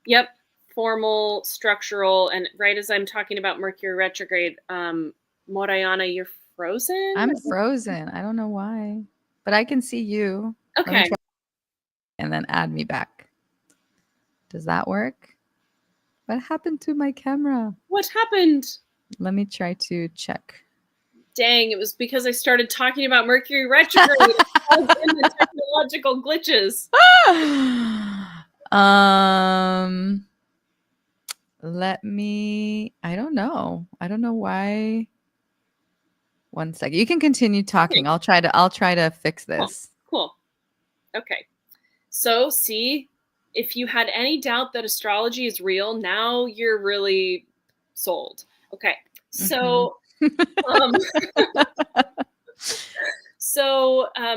Yep. Formal, structural, and right as I'm talking about Mercury retrograde, Morayana, you're frozen? I'm frozen. I don't know why, but I can see you. Okay. And then add me back. Does that work? What happened to my camera? What happened? Let me try to check. Dang, it was because I started talking about Mercury retrograde and the technological glitches. I don't know why. One second. You can continue talking. Okay. I'll try to fix this. Cool. Okay. So see, if you had any doubt that astrology is real, now you're really sold. Okay. So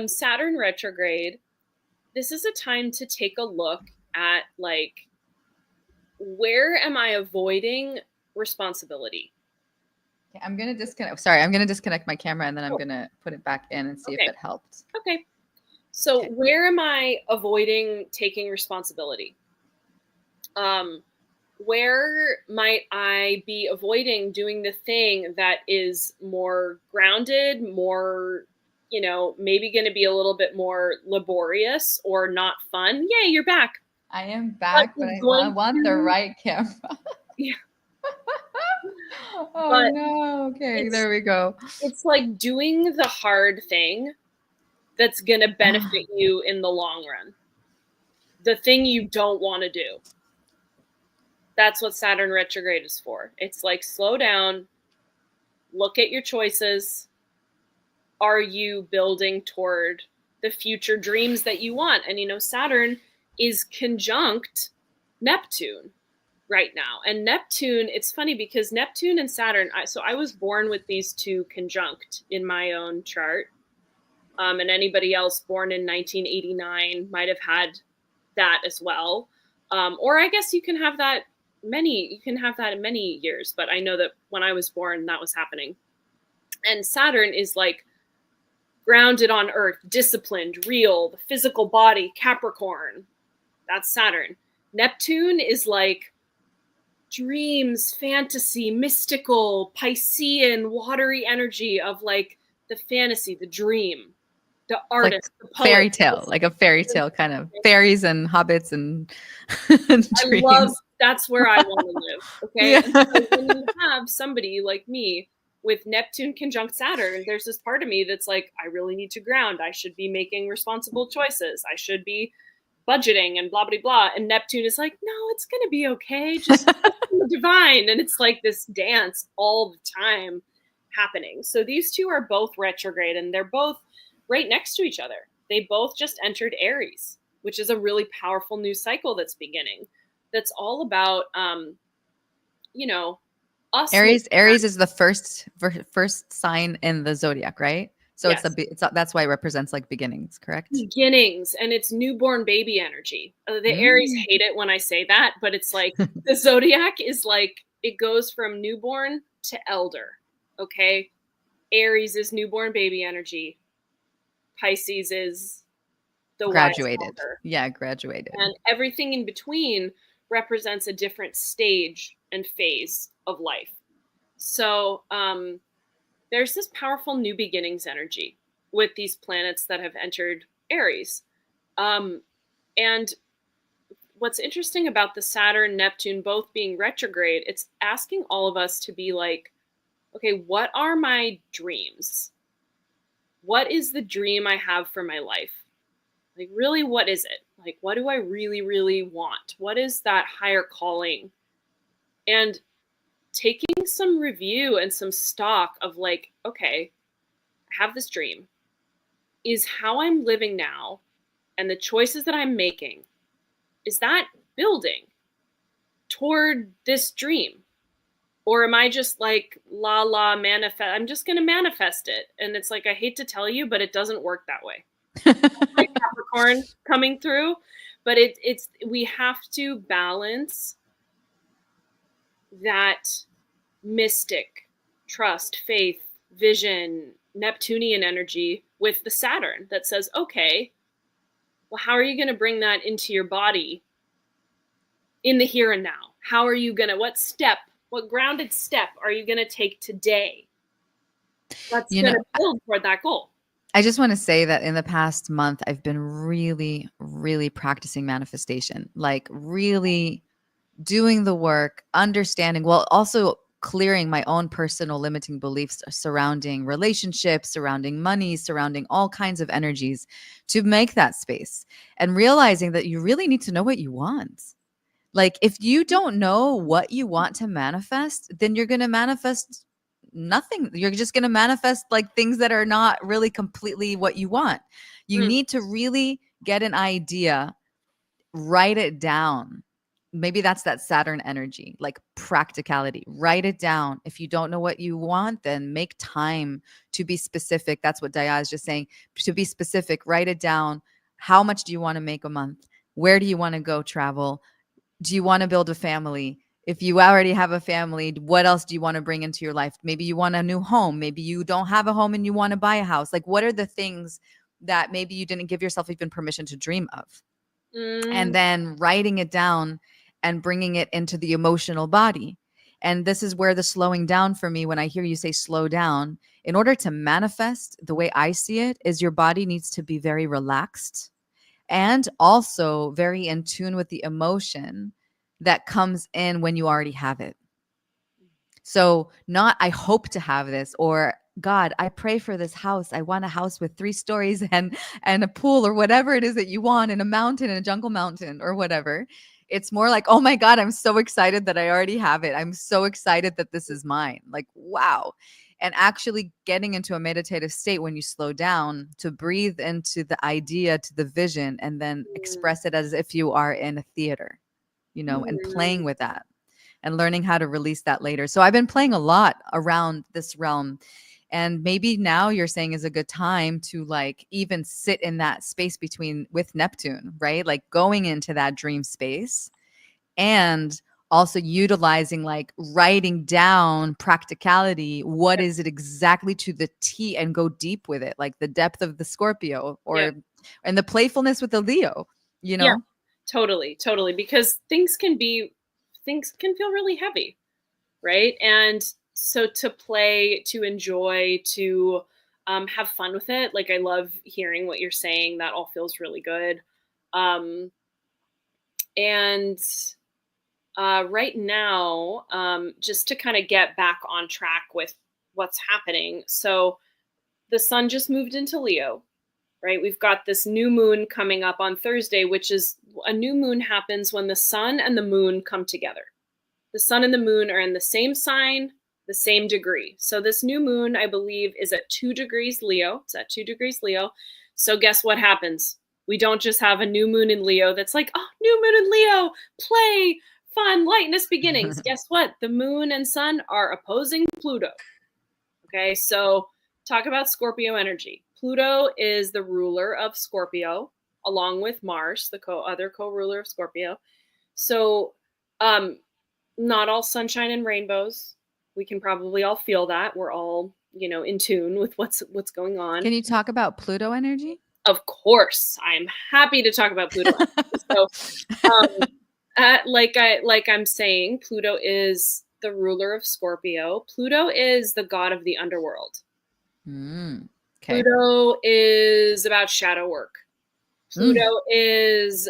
Saturn retrograde, this is a time to take a look at like, where am I avoiding responsibility? Okay, I'm going to disconnect. Sorry, I'm going to disconnect my camera and then I'm going to put it back in and see if it helped. Okay. So where am I avoiding taking responsibility? Where might I be avoiding doing the thing that is more grounded, more, maybe going to be a little bit more laborious or not fun? Yay, you're back. I am back, but I want the right camera. Yeah. Oh no. Okay, there we go. It's like doing the hard thing that's going to benefit you in the long run. The thing you don't want to do. That's what Saturn retrograde is for. It's like, slow down, look at your choices. Are you building toward the future dreams that you want? And, Saturn is conjunct Neptune right now. And Neptune, it's funny because Neptune and Saturn, I was born with these two conjunct in my own chart. And anybody else born in 1989 might have had that as well. Or I guess you can have that in many years, but I know that when I was born, that was happening. And Saturn is like grounded on Earth, disciplined, real, the physical body, Capricorn. That's Saturn. Neptune is like dreams, fantasy, mystical, Piscean, watery energy of like the fantasy, the dream, the artist, like the poet. Fairy tale, like a fairy tale kind of fairies and hobbits and dreams. That's where I want to live. Okay. Yeah. And so when you have somebody like me with Neptune conjunct Saturn, there's this part of me that's like, I really need to ground. I should be making responsible choices. I should be budgeting and blah, blah, blah. And Neptune is like, no, it's going to be okay. Just divine. And it's like this dance all the time happening. So these two are both retrograde and they're both right next to each other. They both just entered Aries, which is a really powerful new cycle that's beginning. That's all about, us. Aries is the first sign in the zodiac, right? So yes. That's why it represents like beginnings, correct? Beginnings, and it's newborn baby energy. The Aries hate it when I say that, but it's like the zodiac is like, it goes from newborn to elder, okay? Aries is newborn baby energy. Pisces is the Y is Graduated. longer. Yeah, graduated. And everything in between represents a different stage and phase of life. So there's this powerful new beginnings energy with these planets that have entered Aries. And what's interesting about the Saturn, Neptune both being retrograde, it's asking all of us to be like, okay, what are my dreams? What is the dream I have for my life? Like, really, what is it? Like, what do I really, really want? What is that higher calling? And taking some review and some stock of like, okay, I have this dream. Is how I'm living now and the choices that I'm making, is that building toward this dream? Or am I just like, la la, manifest? I'm just going to manifest it. And it's like, I hate to tell you, but it doesn't work that way. Like Capricorn coming through. But it's we have to balance that mystic, trust, faith, vision, Neptunian energy with the Saturn that says, okay, well, how are you going to bring that into your body in the here and now? How are you going to, what grounded step are you going to take today that's You going know, to build toward that goal? I just want to say that in the past month, I've been really, really practicing manifestation, like really doing the work, understanding, while also clearing my own personal limiting beliefs surrounding relationships, surrounding money, surrounding all kinds of energies to make that space and realizing that you really need to know what you want. Like, if you don't know what you want to manifest, then you're going to manifest nothing. You're just going to manifest like things that are not really completely what you want. You Mm, need to really get an idea, write it down. Maybe that's that Saturn energy, like practicality. Write it down. If you don't know what you want, then make time to be specific. That's what Daya is just saying. To be specific, write it down. How much do you want to make a month? Where do you want to go travel? Do you want to build a family? If you already have a family, what else do you want to bring into your life? Maybe you want a new home. Maybe you don't have a home and you want to buy a house. Like, what are the things that maybe you didn't give yourself even permission to dream of? mm, And then writing it down and bringing it into the emotional body. And this is where the slowing down for me, when I hear you say slow down, in order to manifest, the way I see it is your body needs to be very relaxed and also very in tune with the emotion that comes in when you already have it. So, not I hope to have this, or God, I pray for this house. I want a house with 3 stories and a pool, or whatever it is that you want, in a mountain, in a jungle mountain, or whatever. It's more like, oh my God, I'm so excited that I already have it. I'm so excited that this is mine. Like, wow. And actually getting into a meditative state when you slow down to breathe into the idea, to the vision, and then mm, express it as if you are in a theater, and mm. playing with that and learning how to release that later. So I've been playing a lot around this realm. And maybe now you're saying is a good time to like even sit in that space between with Neptune, right? Like going into that dream space and also utilizing like writing down practicality. What Yep. is it exactly to the T, and go deep with it, like the depth of the Scorpio Yep. or and the playfulness with the Leo, you Yeah, know? totally, totally. Because things can feel really heavy, right? And so to play, to enjoy, to have fun with it. Like I love hearing what you're saying. That all feels really good. Um, and right now, just to kind of get back on track with what's happening. So the sun just moved into Leo, right? We've got this new moon coming up on Thursday, which is a new moon happens when the sun and the moon come together. The sun and the moon are in the same sign, the same degree. So this new moon, I believe, is at 2 degrees Leo. It's at 2 degrees Leo. So guess what happens? We don't just have a new moon in Leo that's like, oh, new moon in Leo, play, fun, lightness, beginnings. Guess what? The moon and sun are opposing Pluto. Okay, so talk about Scorpio energy. Pluto is the ruler of Scorpio, along with Mars, the other co-ruler of Scorpio. So, not all sunshine and rainbows. We can probably all feel that. We're all, in tune with what's going on. Can you talk about Pluto energy? Of course, I'm happy to talk about Pluto. So, like I'm saying, Pluto is the ruler of Scorpio. Pluto is the god of the underworld. Okay. Pluto is about shadow work. Pluto is,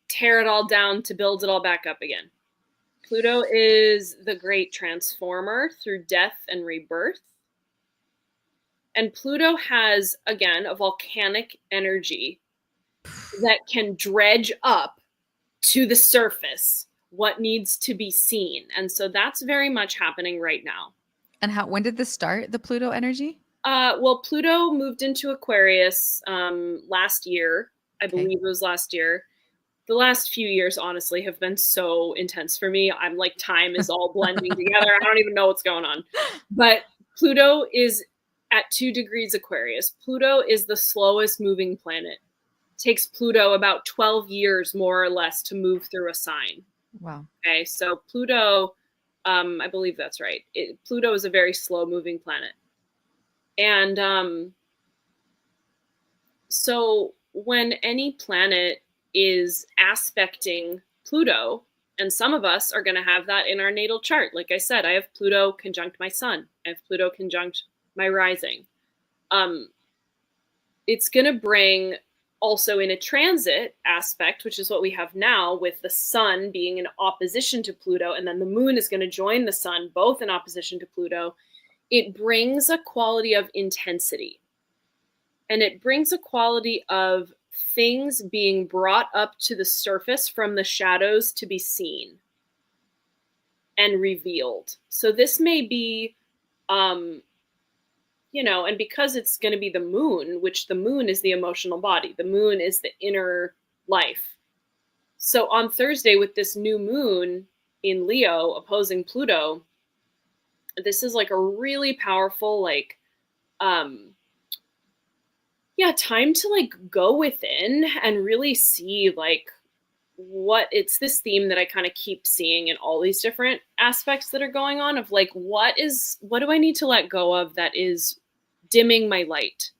tear it all down to build it all back up again. Pluto is the great transformer through death and rebirth. And Pluto has, again, a volcanic energy that can dredge up to the surface what needs to be seen. And so that's very much happening right now. And when did this start, the Pluto energy? Well, Pluto moved into Aquarius last year. I believe it was last year. The last few years, honestly, have been so intense for me. I'm like, time is all blending together. I don't even know what's going on. But Pluto is at 2 degrees Aquarius. Pluto is the slowest moving planet. It takes Pluto about 12 years, more or less, to move through a sign. Wow. Okay, so Pluto, I believe that's right. Pluto is a very slow moving planet. And so when any planet is aspecting Pluto, and some of us are going to have that in our natal chart. Like I said, I have Pluto conjunct my sun. I have Pluto conjunct my rising. It's going to bring also in a transit aspect, which is what we have now with the sun being in opposition to Pluto, and then the moon is going to join the sun, both in opposition to Pluto. It brings a quality of intensity. And it brings a quality of things being brought up to the surface from the shadows to be seen and revealed. So this may be, and because it's going to be the moon, which the moon is the emotional body, the moon is the inner life. So on Thursday with this new moon in Leo opposing Pluto, this is like a really powerful, time to go within and really see what it's this theme that I kind of keep seeing in all these different aspects that are going on of what do I need to let go of that is dimming my light,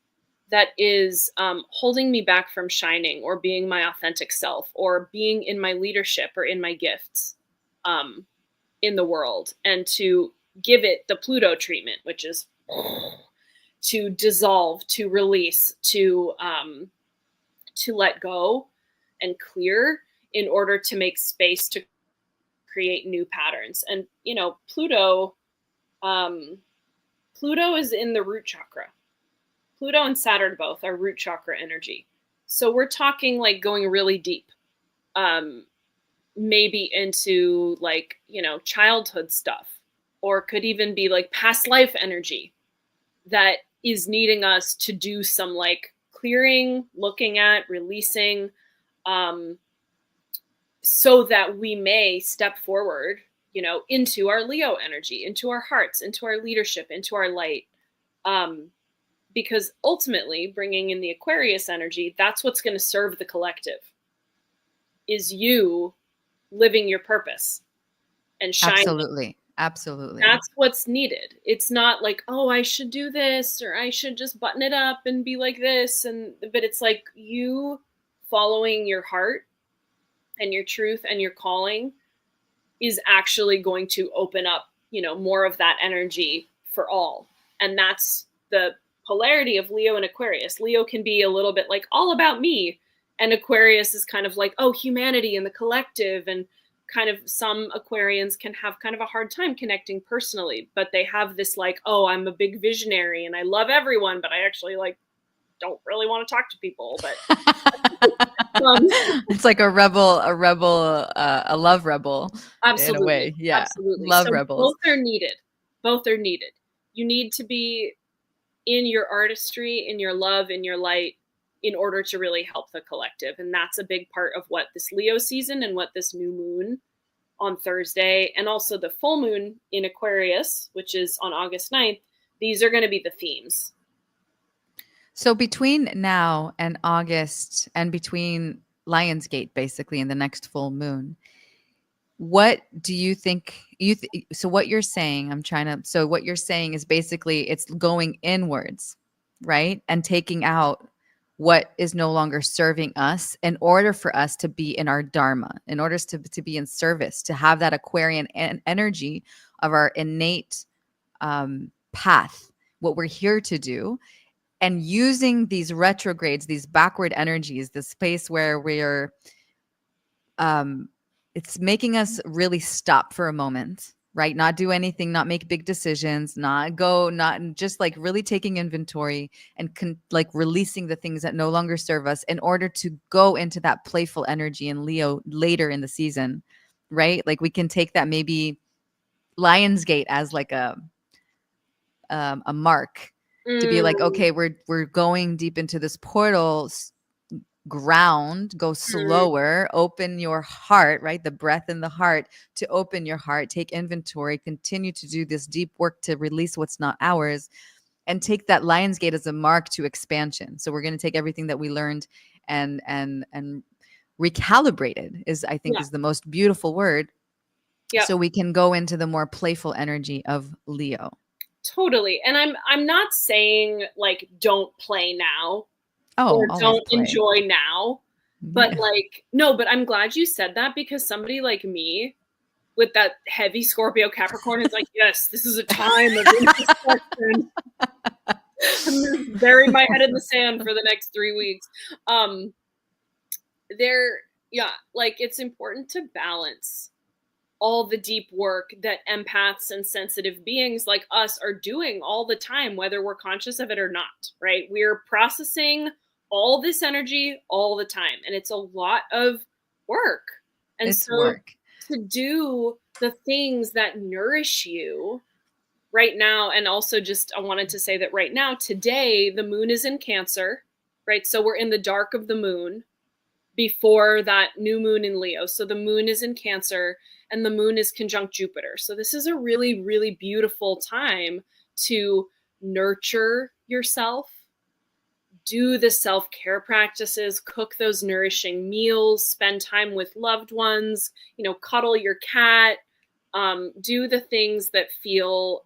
that is holding me back from shining or being my authentic self or being in my leadership or in my gifts in the world, and to give it the Pluto treatment, which is to dissolve, to release, to let go and clear in order to make space to create new patterns. And, Pluto is in the root chakra. Pluto and Saturn both are root chakra energy. So we're talking going really deep, maybe into childhood stuff, or could even be past life energy that is needing us to do some clearing, looking at, releasing, so that we may step forward, into our Leo energy, into our hearts, into our leadership, into our light. Because ultimately, bringing in the Aquarius energy, that's what's going to serve the collective, is you living your purpose and shining. Absolutely. That's what's needed. It's not oh, I should do this, or I should just button it up and be like this. But it's you following your heart and your truth and your calling is actually going to open up, more of that energy for all. And that's the polarity of Leo and Aquarius. Leo can be a little bit all about me, and Aquarius is kind of oh, humanity and the collective. And kind of some Aquarians can have kind of a hard time connecting personally, but they have this oh, I'm a big visionary and I love everyone, but I actually don't really want to talk to people. But it's like a rebel, a love rebel. Absolutely, in a way. Yeah, absolutely. love so rebels. Both are needed. You need to be in your artistry, in your love, in your light, in order to really help the collective. And that's a big part of what this Leo season and what this new moon on Thursday, and also the full moon in Aquarius, which is on August 9th, these are going to be the themes. So between now and August, and between Lionsgate, basically, and the next full moon, what do you think so what you're saying, what you're saying is basically it's going inwards. right? And taking out what is no longer serving us in order for us to be in our dharma, in order to be in service, to have that Aquarian energy of our innate path, what we're here to do, and using these retrogrades, these backward energies, the space where we're it's making us really stop for a moment, right? Not do anything, not make big decisions, not just like really taking inventory and like releasing the things that no longer serve us in order to go into that playful energy in Leo later in the season, right? Like we can take that maybe Lionsgate as like a mark to be like, okay, we're going deep into this portal ground, go slower, open your heart, right? The breath in the heart, to open your heart, take inventory, continue to do this deep work to release what's not ours, and take that Lionsgate as a mark to expansion. So we're going to take everything that we learned and recalibrated is, I think, is the most beautiful word. Yeah. So we can go into the more playful energy of Leo. Totally. And I'm not saying like don't play now. Oh, or don't play. enjoy now. But like, no, but I'm glad you said that, because somebody like me with that heavy Scorpio Capricorn is like, yes, this is a time of introspection. I'm going to bury my head in the sand for the next 3 weeks. Like it's important to balance all the deep work that empaths and sensitive beings like us are doing all the time, whether we're conscious of it or not, right? We're processing all this energy all the time, and it's a lot of work. And it's so work. To do the things that nourish you right now, and also just I wanted to say that right now, today, the moon is in Cancer, right? So we're in the dark of the moon before that new moon in Leo. So the moon is in Cancer and the moon is conjunct Jupiter. So this is a really, really beautiful time to nurture yourself, do the self-care practices, cook those nourishing meals, spend time with loved ones, cuddle your cat, do the things that feel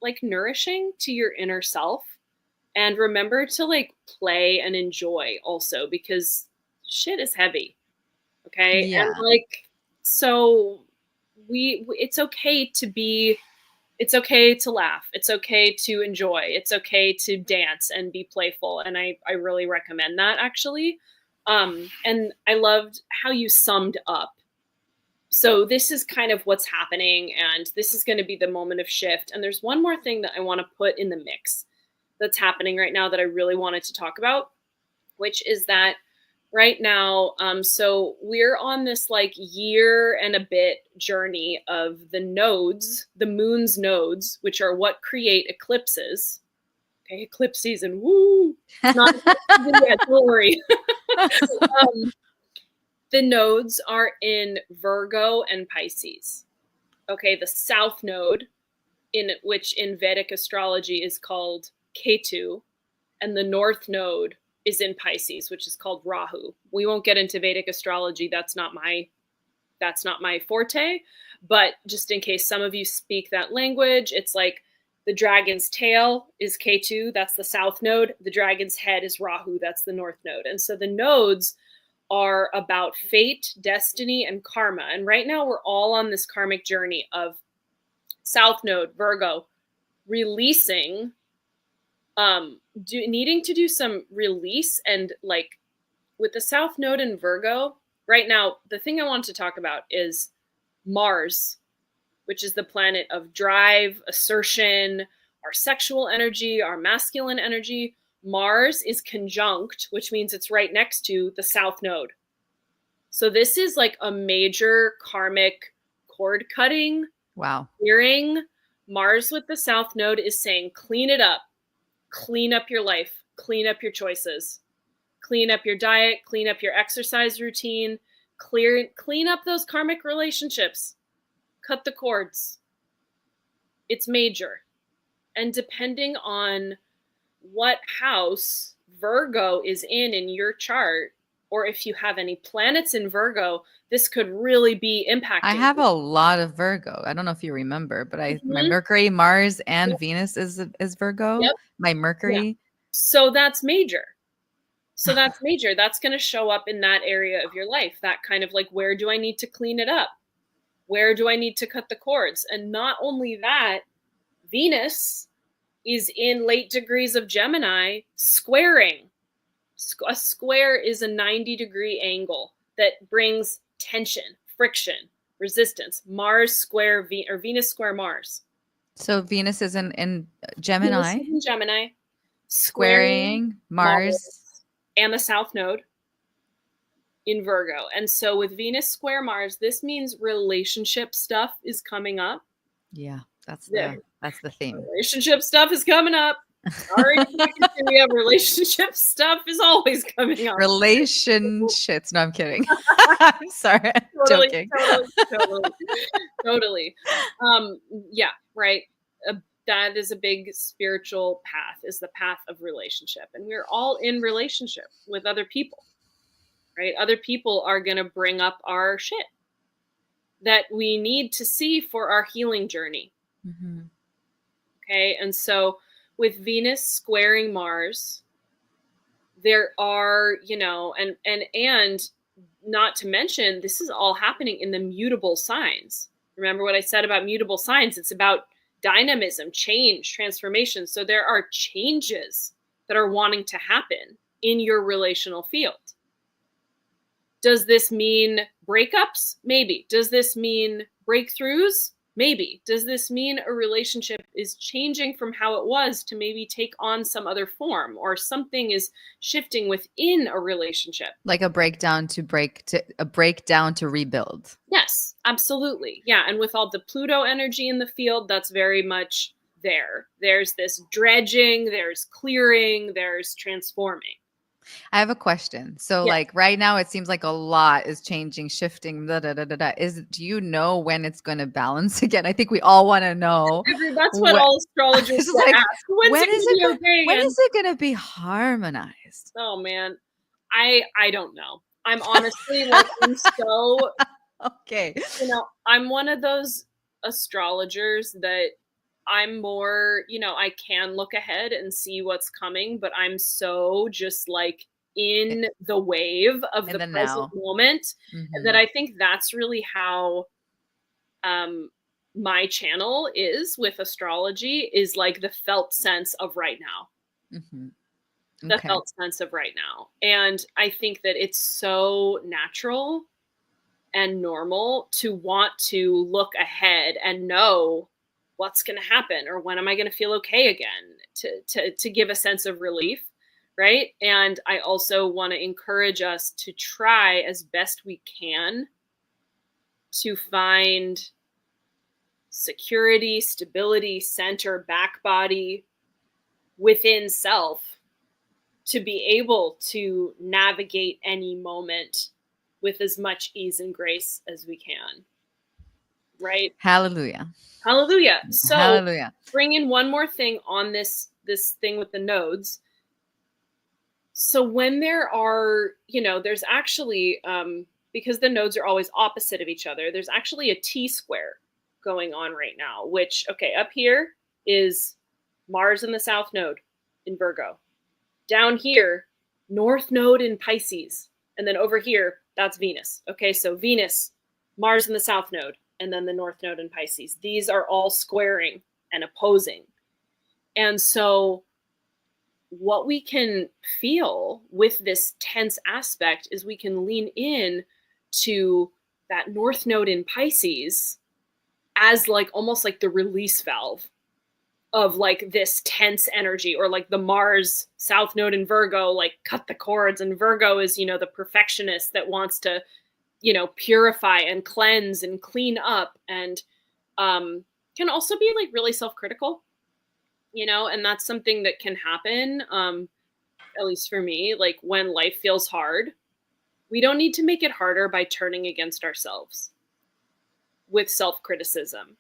like nourishing to your inner self. And remember to like play and enjoy also, because shit is heavy. Okay. Yeah. And like, so it's okay to laugh. It's okay to enjoy. It's okay to dance and be playful. And I really recommend that, actually. And I loved how you summed up. So this is kind of what's happening, and this is going to be the moment of shift. And there's one more thing that I want to put in the mix that's happening right now that I really wanted to talk about, which is that right now, so we're on this like year and a bit journey of the nodes, the moon's nodes, which are what create eclipses. Okay, eclipse season, woo! It's not yet, don't worry. The nodes are in Virgo and Pisces. Okay, the south node, which in Vedic astrology is called Ketu, and the north node is in Pisces, which is called Rahu. We won't get into Vedic astrology. That's not my forte. But just in case some of you speak that language, it's like the dragon's tail is Ketu, that's the south node. The dragon's head is Rahu, that's the north node. And so the nodes are about fate, destiny, and karma. And right now we're all on this karmic journey of south node, Virgo, releasing, needing to do some release. And like with the south node in Virgo, right now, the thing I want to talk about is Mars, which is the planet of drive, assertion, our sexual energy, our masculine energy. Mars is conjunct, which means it's right next to the south node. So this is like a major karmic cord cutting. Wow. Clearing. Mars with the south node is saying, clean it up. Clean up your life. Clean up your choices. Clean up your diet. Clean up your exercise routine. Clean up those karmic relationships. Cut the cords. It's major. And depending on what house Virgo is in your chart, or if you have any planets in Virgo, this could really be impacting. I have a lot of Virgo. I don't know if you remember, but my Mercury, Mars, and Venus is Virgo. Yep. My Mercury. So that's major. So that's major. That's going to show up in that area of your life. That kind of like, where do I need to clean it up? Where do I need to cut the cords? And not only that, Venus is in late degrees of Gemini squaring. A square is a 90-degree angle that brings tension, friction, resistance. Mars square or Venus square Mars. So Venus is in Venus Gemini, is in Gemini, squaring Mars and the South Node in Virgo. And so with Venus square Mars, this means relationship stuff is coming up. Yeah, that's the theme. Relationship stuff is coming up. Sorry, we have relationship stuff is always coming up. Relationships. No, I'm kidding. I'm sorry. Totally, joking. Totally. Yeah, right. That is a big spiritual path, is the path of relationship. And we're all in relationship with other people, right? Other people are going to bring up our shit that we need to see for our healing journey. Mm-hmm. Okay. And so with Venus squaring Mars, there are, and not to mention, this is all happening in the mutable signs. Remember what I said about mutable signs? It's about dynamism, change, transformation. So there are changes that are wanting to happen in your relational field. Does this mean breakups? Maybe. Does this mean breakthroughs? Maybe. Does this mean a relationship is changing from how it was to maybe take on some other form, or something is shifting within a relationship? Like a breakdown to rebuild. Yes, absolutely. Yeah. And with all the Pluto energy in the field, that's very much there. There's this dredging, there's clearing, there's transforming. I have a question. So like right now it seems like a lot is changing, shifting, do you know when it's going to balance again? I think we all want to know. That's what all astrologers like, ask. When is it going to be harmonized? Oh man. I don't know. I'm honestly like, I'm so okay. I'm one of those astrologers that I'm more, I can look ahead and see what's coming, but I'm so just like in the wave of the present moment, that I think that's really how my channel is with astrology, is like the felt sense of right now. Mm-hmm. The felt sense of right now. And I think that it's so natural and normal to want to look ahead and know what's going to happen, or when am I going to feel okay again, to give a sense of relief, right? And I also want to encourage us to try as best we can to find security, stability, center, back body within self, to be able to navigate any moment with as much ease and grace as we can. Right? Hallelujah. Hallelujah. So hallelujah. Bring in one more thing on this thing with the nodes. So when there are, there's actually, because the nodes are always opposite of each other, there's actually a T-square going on right now, which, up here is Mars in the South Node in Virgo. Down here, North Node in Pisces. And then over here, that's Venus. Okay, so Venus, Mars in the South Node, and then the North Node in Pisces. These are all squaring and opposing. And so what we can feel with this tense aspect is we can lean in to that North Node in Pisces as like almost like the release valve of like this tense energy, or like the Mars South Node in Virgo, like cut the cords. And Virgo is, the perfectionist that wants to, purify and cleanse and clean up, and can also be like really self-critical, and that's something that can happen, at least for me, like when life feels hard. We don't need to make it harder by turning against ourselves with self-criticism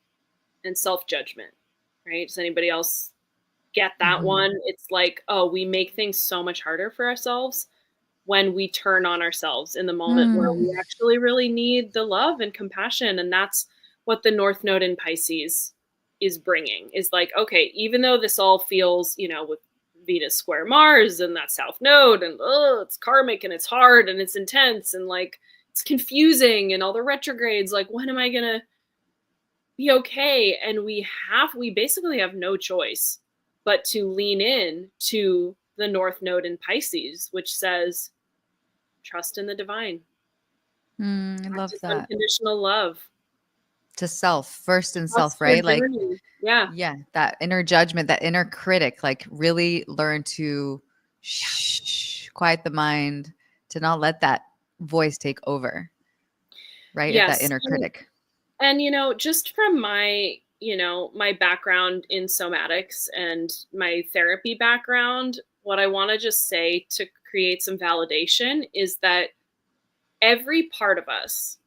and self-judgment, right? Does anybody else get that one? It's like, we make things so much harder for ourselves when we turn on ourselves in the moment where we actually really need the love and compassion. And that's what the North Node in Pisces is bringing, is like, okay, even though this all feels, with Venus square Mars and that South Node, and it's karmic and it's hard and it's intense and like it's confusing and all the retrogrades. Like, when am I gonna be okay? And we basically have no choice but to lean in to the North Node in Pisces, which says, trust in the divine. I love Practice that. unconditional love. To self, first in Trust self, your right? Like, journey. Yeah. yeah, that inner judgment, that inner critic, like really learn to quiet the mind, to not let that voice take over, right? Of that Yes. inner critic. And, just from my, my background in somatics and my therapy background, what I want to just say to create some validation is that every part of us,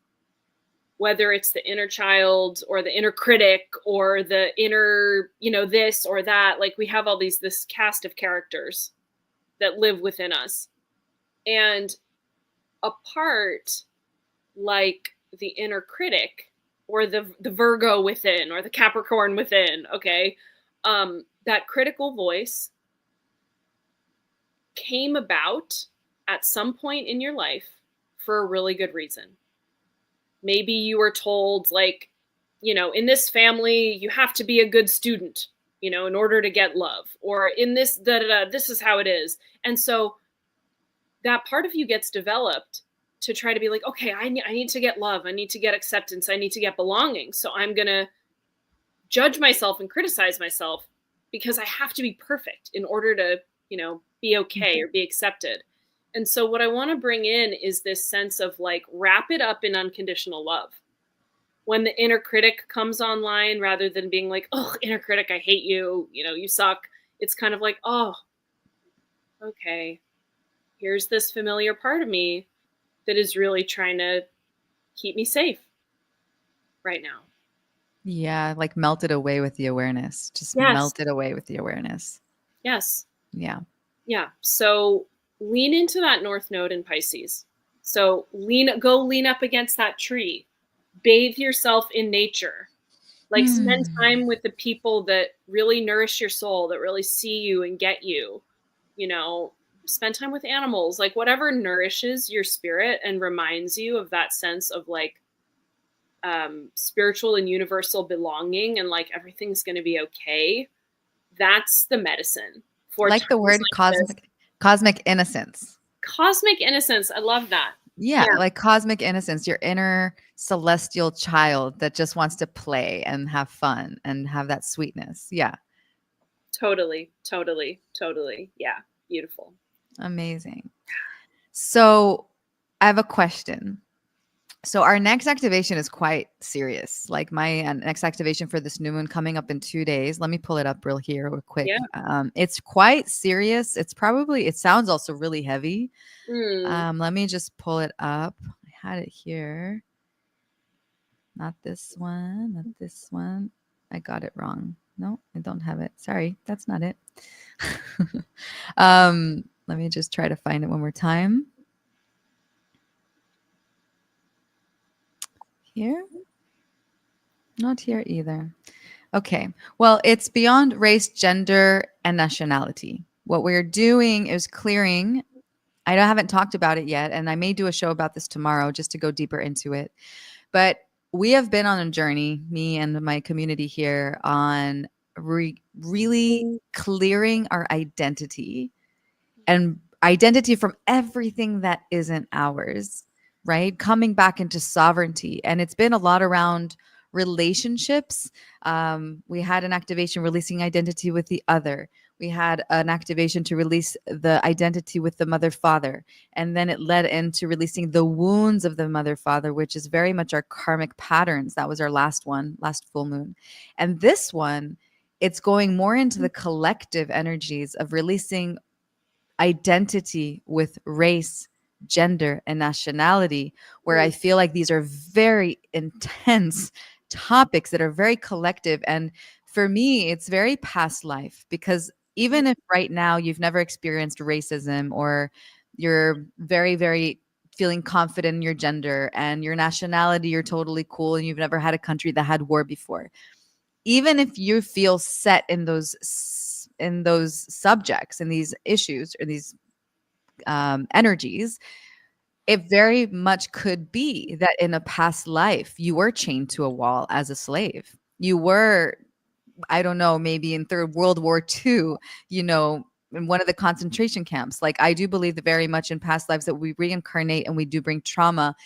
whether it's the inner child or the inner critic or the inner, this or that, like we have all this cast of characters that live within us. And a part like the inner critic or the Virgo within or the Capricorn within, okay, that critical voice came about at some point in your life for a really good reason. Maybe you were told, like, in this family, you have to be a good student, in order to get love, or in this, this is how it is. And so that part of you gets developed to try to be like, okay, I need to get love. I need to get acceptance. I need to get belonging. So I'm going to judge myself and criticize myself because I have to be perfect in order to, be okay or be accepted. And so what I want to bring in is this sense of like, wrap it up in unconditional love. When the inner critic comes online, rather than being like, oh, inner critic, I hate you, you suck. It's kind of like, oh, okay, here's this familiar part of me that is really trying to keep me safe right now. Yeah, like melt it away with the awareness. Just Yes. melt it away with the awareness. Yes. Yeah. Yeah. So lean into that North Node in Pisces. So go lean up against that tree. Bathe yourself in nature. Like spend time with the people that really nourish your soul, that really see you and get you. Spend time with animals, like whatever nourishes your spirit and reminds you of that sense of like spiritual and universal belonging and like everything's going to be okay. That's the medicine for like the word like cosmic innocence. Cosmic innocence. I love that. Yeah, like cosmic innocence, your inner celestial child that just wants to play and have fun and have that sweetness. Yeah. Totally. Yeah. Beautiful. Amazing. So I have a question. So our next activation is quite serious. Like my next activation for this new moon coming up in 2 days. Let me pull it up real quick. Yeah. It's quite serious. It sounds also really heavy. Let me just pull it up. I had it here. Not this one. Not this one. I got it wrong. No, I don't have it. Sorry, that's not it. Let me just try to find it one more time. Here? Not here either. Okay. Well, it's beyond race, gender, and nationality. What we're doing is clearing. I haven't talked about it yet, and I may do a show about this tomorrow just to go deeper into it. But we have been on a journey, me and my community here, on really clearing our identity and identity from everything that isn't ours, right? Coming back into sovereignty. And it's been a lot around relationships. We had an activation releasing identity with the other. We had an activation to release the identity with the mother father. And then it led into releasing the wounds of the mother father, which is very much our karmic patterns. That was our last full moon. And this one, it's going more into the collective energies of releasing identity with race, gender, and nationality, where I feel like these are very intense topics that are very collective. And for me, it's very past life, because even if right now you've never experienced racism, or you're very, very feeling confident in your gender and your nationality, you're totally cool, and you've never had a country that had war before, even if you feel set in those those subjects and these issues or these energies, it very much could be that in a past life you were chained to a wall as a slave. You were, I don't know, maybe in Third World War II, you know, in one of the concentration camps. Like, I do believe that very much in past lives that we reincarnate and we do bring trauma,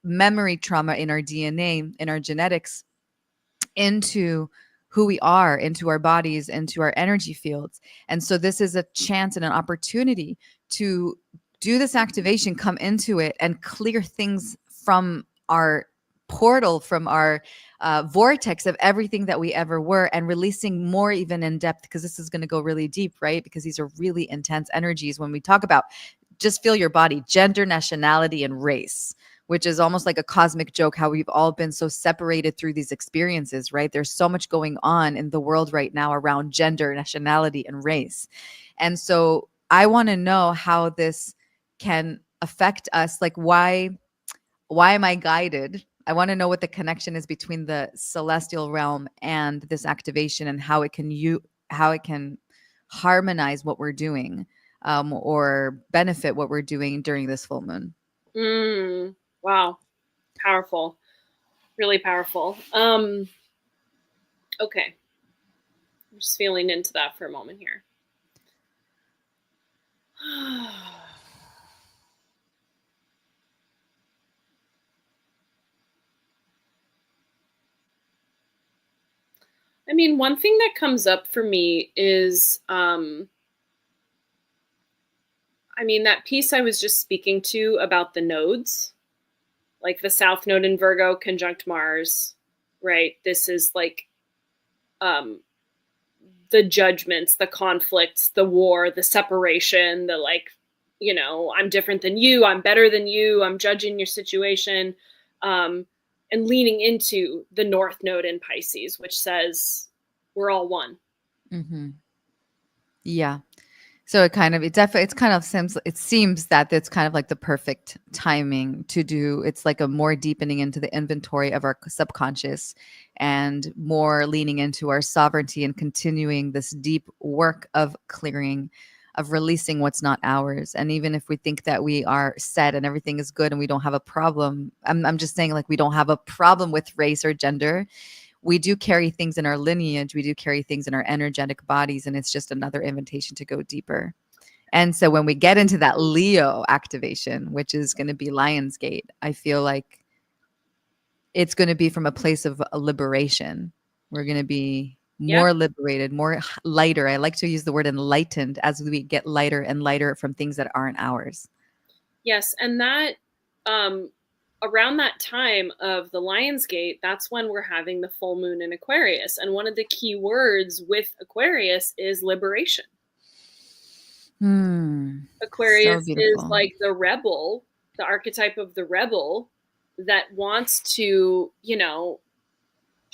memory trauma in our DNA, in our genetics, into who we are, into our bodies, into our energy fields. And so this is a chance and an opportunity to do this activation, come into it and clear things from our portal, from our vortex of everything that we ever were, and releasing more even in depth, because this is going to go really deep, right? Because these are really intense energies when we talk about, just feel your body, gender, nationality, and race, which is almost like a cosmic joke, how we've all been so separated through these experiences, right? There's so much going on in the world right now around gender, nationality, and race. And so I want to know how this can affect us. Like, why am I guided? I want to know what the connection is between the celestial realm and this activation, and how it can harmonize what we're doing, or benefit what we're doing during this full moon. Wow. Powerful. Really powerful. Okay. I'm just feeling into that for a moment here. I mean, one thing that comes up for me is, that piece I was just speaking to about the nodes, like the South Node in Virgo conjunct Mars, right? This is like the judgments, the conflicts, the war, the separation, the like, I'm different than you, I'm better than you, I'm judging your situation, and leaning into the North Node in Pisces, which says we're all one. Mm-hmm. Yeah. So it kind of seems that it's kind of like the perfect timing to do. It's like a more deepening into the inventory of our subconscious, and more leaning into our sovereignty and continuing this deep work of clearing, of releasing what's not ours. And even if we think that we are set and everything is good and we don't have a problem, I'm just saying, like, we don't have a problem with race or gender. We do carry things in our lineage. We do carry things in our energetic bodies. And it's just another invitation to go deeper. And so when we get into that Leo activation, which is going to be Lionsgate, I feel like it's going to be from a place of a liberation. We're going to be more liberated, more lighter. I like to use the word enlightened, as we get lighter and lighter from things that aren't ours. Yes. And that, around that time of the Lionsgate, that's when we're having the full moon in Aquarius. And one of the key words with Aquarius is liberation. Aquarius is like the rebel, the archetype of the rebel that wants to,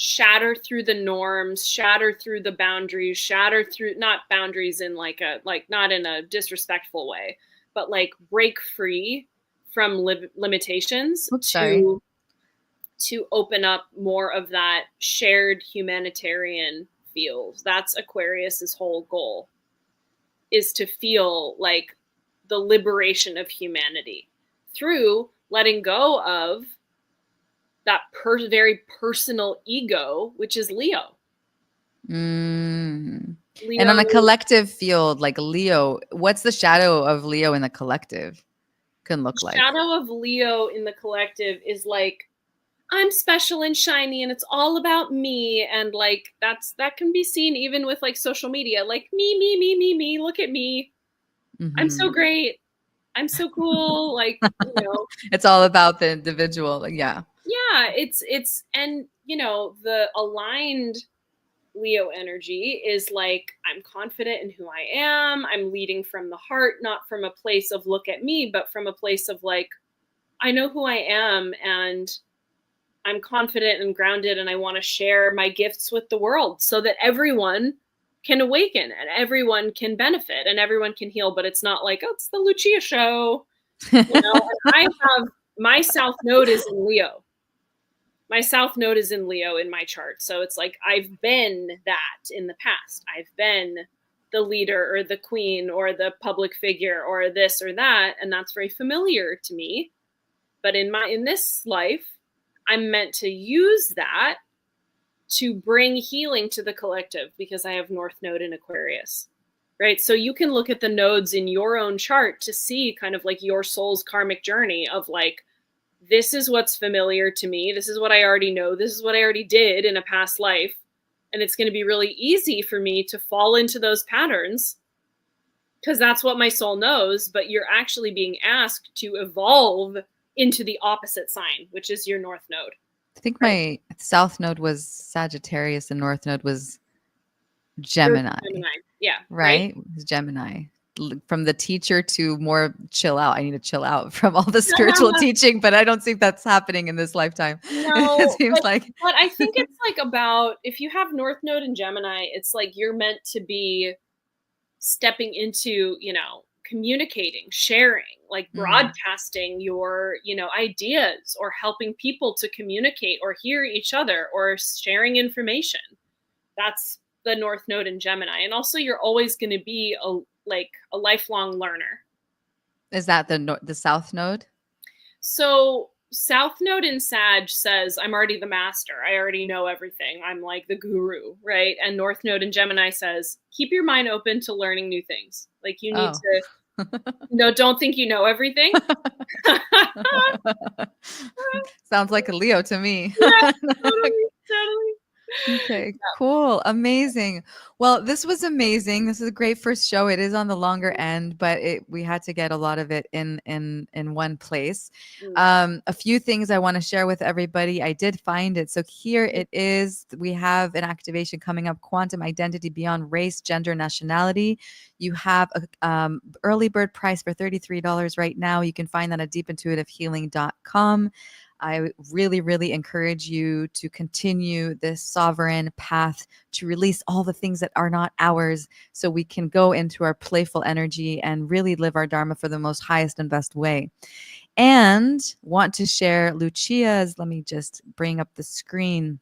shatter through the norms, shatter through the boundaries, shatter through, not boundaries in not in a disrespectful way, but like break free from limitations to open up more of that shared humanitarian feels. That's Aquarius's whole goal, is to feel like the liberation of humanity through letting go of that very personal ego, which is Leo. Leo. And on a collective field, like Leo, what's the shadow of Leo in the collective can look like? Shadow of Leo in the collective is like, I'm special and shiny and it's all about me. And like, that can be seen even with like social media, like me, look at me. Mm-hmm. I'm so great. I'm so cool. Like, it's all about the individual. Yeah. Yeah. It's, and the aligned Leo energy is like, I'm confident in who I am. I'm leading from the heart, not from a place of look at me, but from a place of like, I know who I am and I'm confident and grounded, and I want to share my gifts with the world so that everyone can awaken and everyone can benefit and everyone can heal. But it's not like, oh, it's the Lucia show. I have, my South Node is in Leo. My South Node is in Leo in my chart. So it's like, I've been that in the past. I've been the leader or the queen or the public figure or this or that, and that's very familiar to me. But in this life, I'm meant to use that to bring healing to the collective because I have North Node in Aquarius. Right? So you can look at the nodes in your own chart to see kind of like your soul's karmic journey of like, this is what's familiar to me. This is what I already know. This is what I already did in a past life. And it's going to be really easy for me to fall into those patterns because that's what my soul knows. But you're actually being asked to evolve into the opposite sign, which is your North Node. I think my South Node was Sagittarius and North Node was Gemini. Yeah. Right? It was Gemini. From the teacher to more chill out. I need to chill out from all the spiritual teaching, but I don't think that's happening in this lifetime. No, it seems but I think it's like about, if you have North Node in Gemini, it's like you're meant to be stepping into, communicating, sharing, like broadcasting your, ideas or helping people to communicate or hear each other or sharing information. That's the North Node in Gemini. And also you're always going to be a lifelong learner. Is that the South Node? So South Node in Sag says, I'm already the master. I already know everything. I'm like the guru, right? And North Node in Gemini says, keep your mind open to learning new things. Like you need to, don't think you know everything. Sounds like a Leo to me. Yeah, totally. Okay, cool. Amazing. Well, this was amazing. This is a great first show. It is on the longer end, but we had to get a lot of it in one place. A few things I want to share with everybody. I did find it. So here it is. We have an activation coming up, Quantum Identity Beyond Race, Gender, Nationality. You have a early bird price for $33 right now. You can find that at deepintuitivehealing.com. I really, really encourage you to continue this sovereign path to release all the things that are not ours so we can go into our playful energy and really live our Dharma for the most highest and best way. And want to share Lucia's, let me just bring up the screen.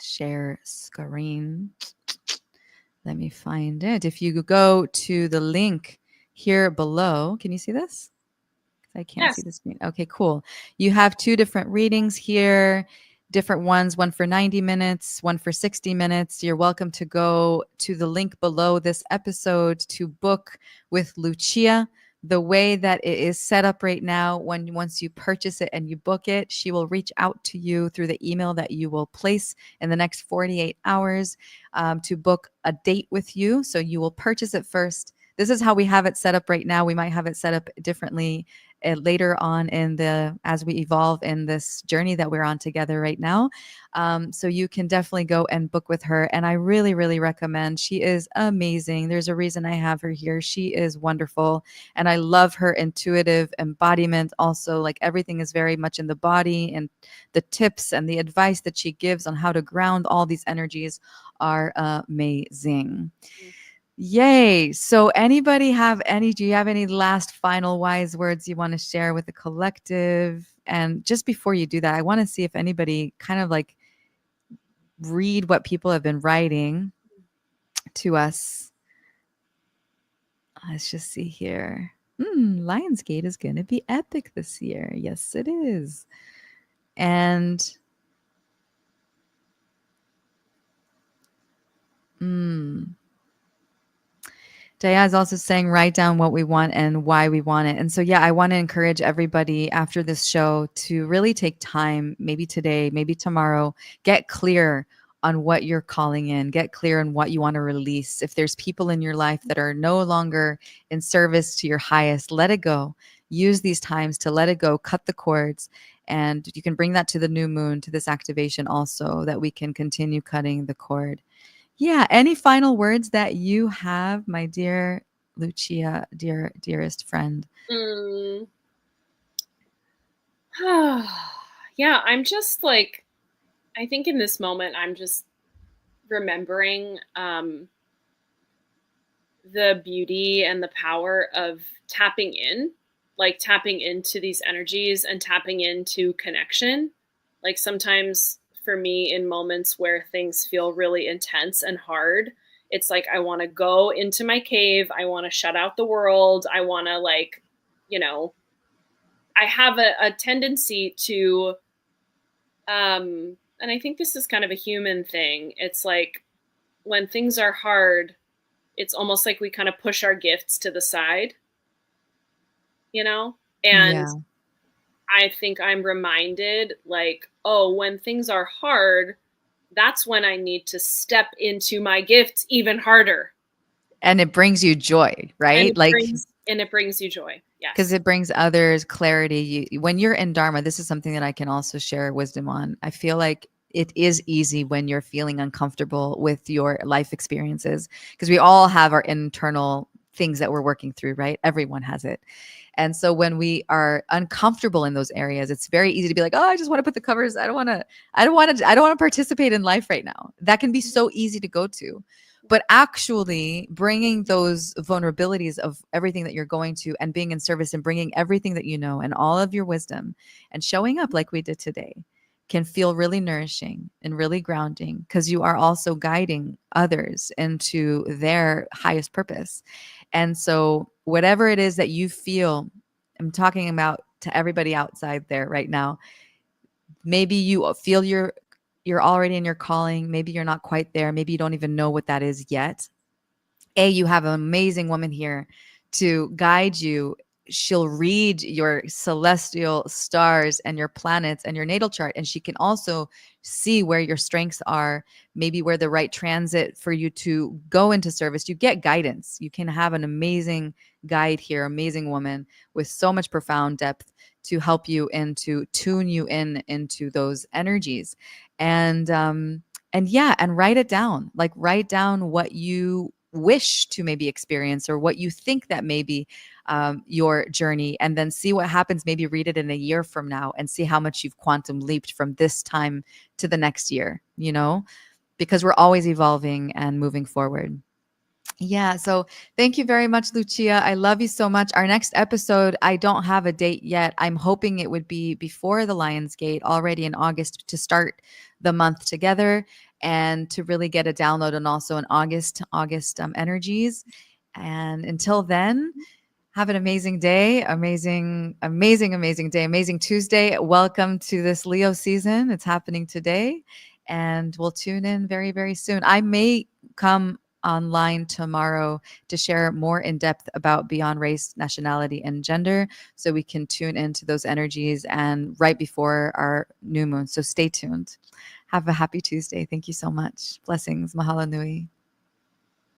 Share screen. Let me find it. If you go to the link here below, can you see this? I can't see the screen. Okay, cool. You have two different readings here, different ones, one for 90 minutes, one for 60 minutes. You're welcome to go to the link below this episode to book with Lucia. The way that it is set up right now, once you purchase it and you book it, she will reach out to you through the email that you will place in the next 48 hours to book a date with you. So you will purchase it first. This is how we have it set up right now. We might have it set up differently later on as we evolve in this journey that we're on together right now. So you can definitely go and book with her. And I really, really recommend. She is amazing. There's a reason I have her here. She is wonderful. And I love her intuitive embodiment. Also, like everything is very much in the body, and the tips and the advice that she gives on how to ground all these energies are amazing. Yay. So do you have any last final wise words you want to share with the collective? And just before you do that, I want to see if anybody kind of like read what people have been writing to us. Let's just see here. Lionsgate is going to be epic this year. Yes, it is. And Daya is also saying, write down what we want and why we want it. And so, yeah, I want to encourage everybody after this show to really take time, maybe today, maybe tomorrow, get clear on what you're calling in, get clear on what you want to release. If there's people in your life that are no longer in service to your highest, let it go. Use these times to let it go, cut the cords. And you can bring that to the new moon, to this activation also, that we can continue cutting the cord. Yeah. Any final words that you have, my dear Lucia, dearest friend? Yeah, I'm just like, I think in this moment, I'm just remembering the beauty and the power of tapping into these energies and tapping into connection. Like sometimes for me, in moments where things feel really intense and hard, It's like, I want to go into my cave. I want to shut out the world. I want to, like, I have a tendency to, and I think this is kind of a human thing. It's like when things are hard, it's almost like we kind of push our gifts to the side, and Yeah. I think I'm reminded, like, oh, when things are hard, that's when I need to step into my gifts even harder. And it brings you joy, right? And it brings you joy. Because Yes. it brings others clarity. When you're in Dharma, this is something that I can also share wisdom on. I feel like it is easy when you're feeling uncomfortable with your life experiences, because we all have our internal things that we're working through, right? Everyone has it. And so when we are uncomfortable in those areas, it's very easy to be like, "Oh, I just want to put the covers. I don't want to participate in life right now." That can be so easy to go to. But actually bringing those vulnerabilities of everything that you're going to and being in service and bringing everything that you know and all of your wisdom and showing up like we did today can feel really nourishing and really grounding, because you are also guiding others into their highest purpose. And so whatever it is that you feel, I'm talking about to everybody outside there right now, maybe you feel you're already in your calling, maybe you're not quite there, maybe you don't even know what that is yet. You have an amazing woman here to guide you. She'll read your celestial stars and your planets and your natal chart, and she can also see where your strengths are, maybe where the right transit for you to go into service. You get guidance. You can have an amazing guide here, amazing woman with so much profound depth to help you and to tune you in into those energies. And yeah, and write it down. Like, write down what you wish to maybe experience or what you think that may be your journey, and then see what happens. Maybe read it in a year from now and see how much you've quantum leaped from this time to the next year, because we're always evolving and moving forward. Yeah. So thank you very much, Lucia. I love you so much. Our next episode, I don't have a date yet. I'm hoping it would be before the Lionsgate, already in August, to start the month together and to really get a download, and also in August energies. And until then, have an amazing day, amazing day, amazing Tuesday. Welcome to this Leo season. It's happening today, and we'll tune in very, very soon. I may come online tomorrow to share more in depth about beyond race, nationality, and gender, so we can tune into those energies and right before our new moon. So stay tuned. Have a happy Tuesday. Thank you so much. Blessings. Mahalo nui.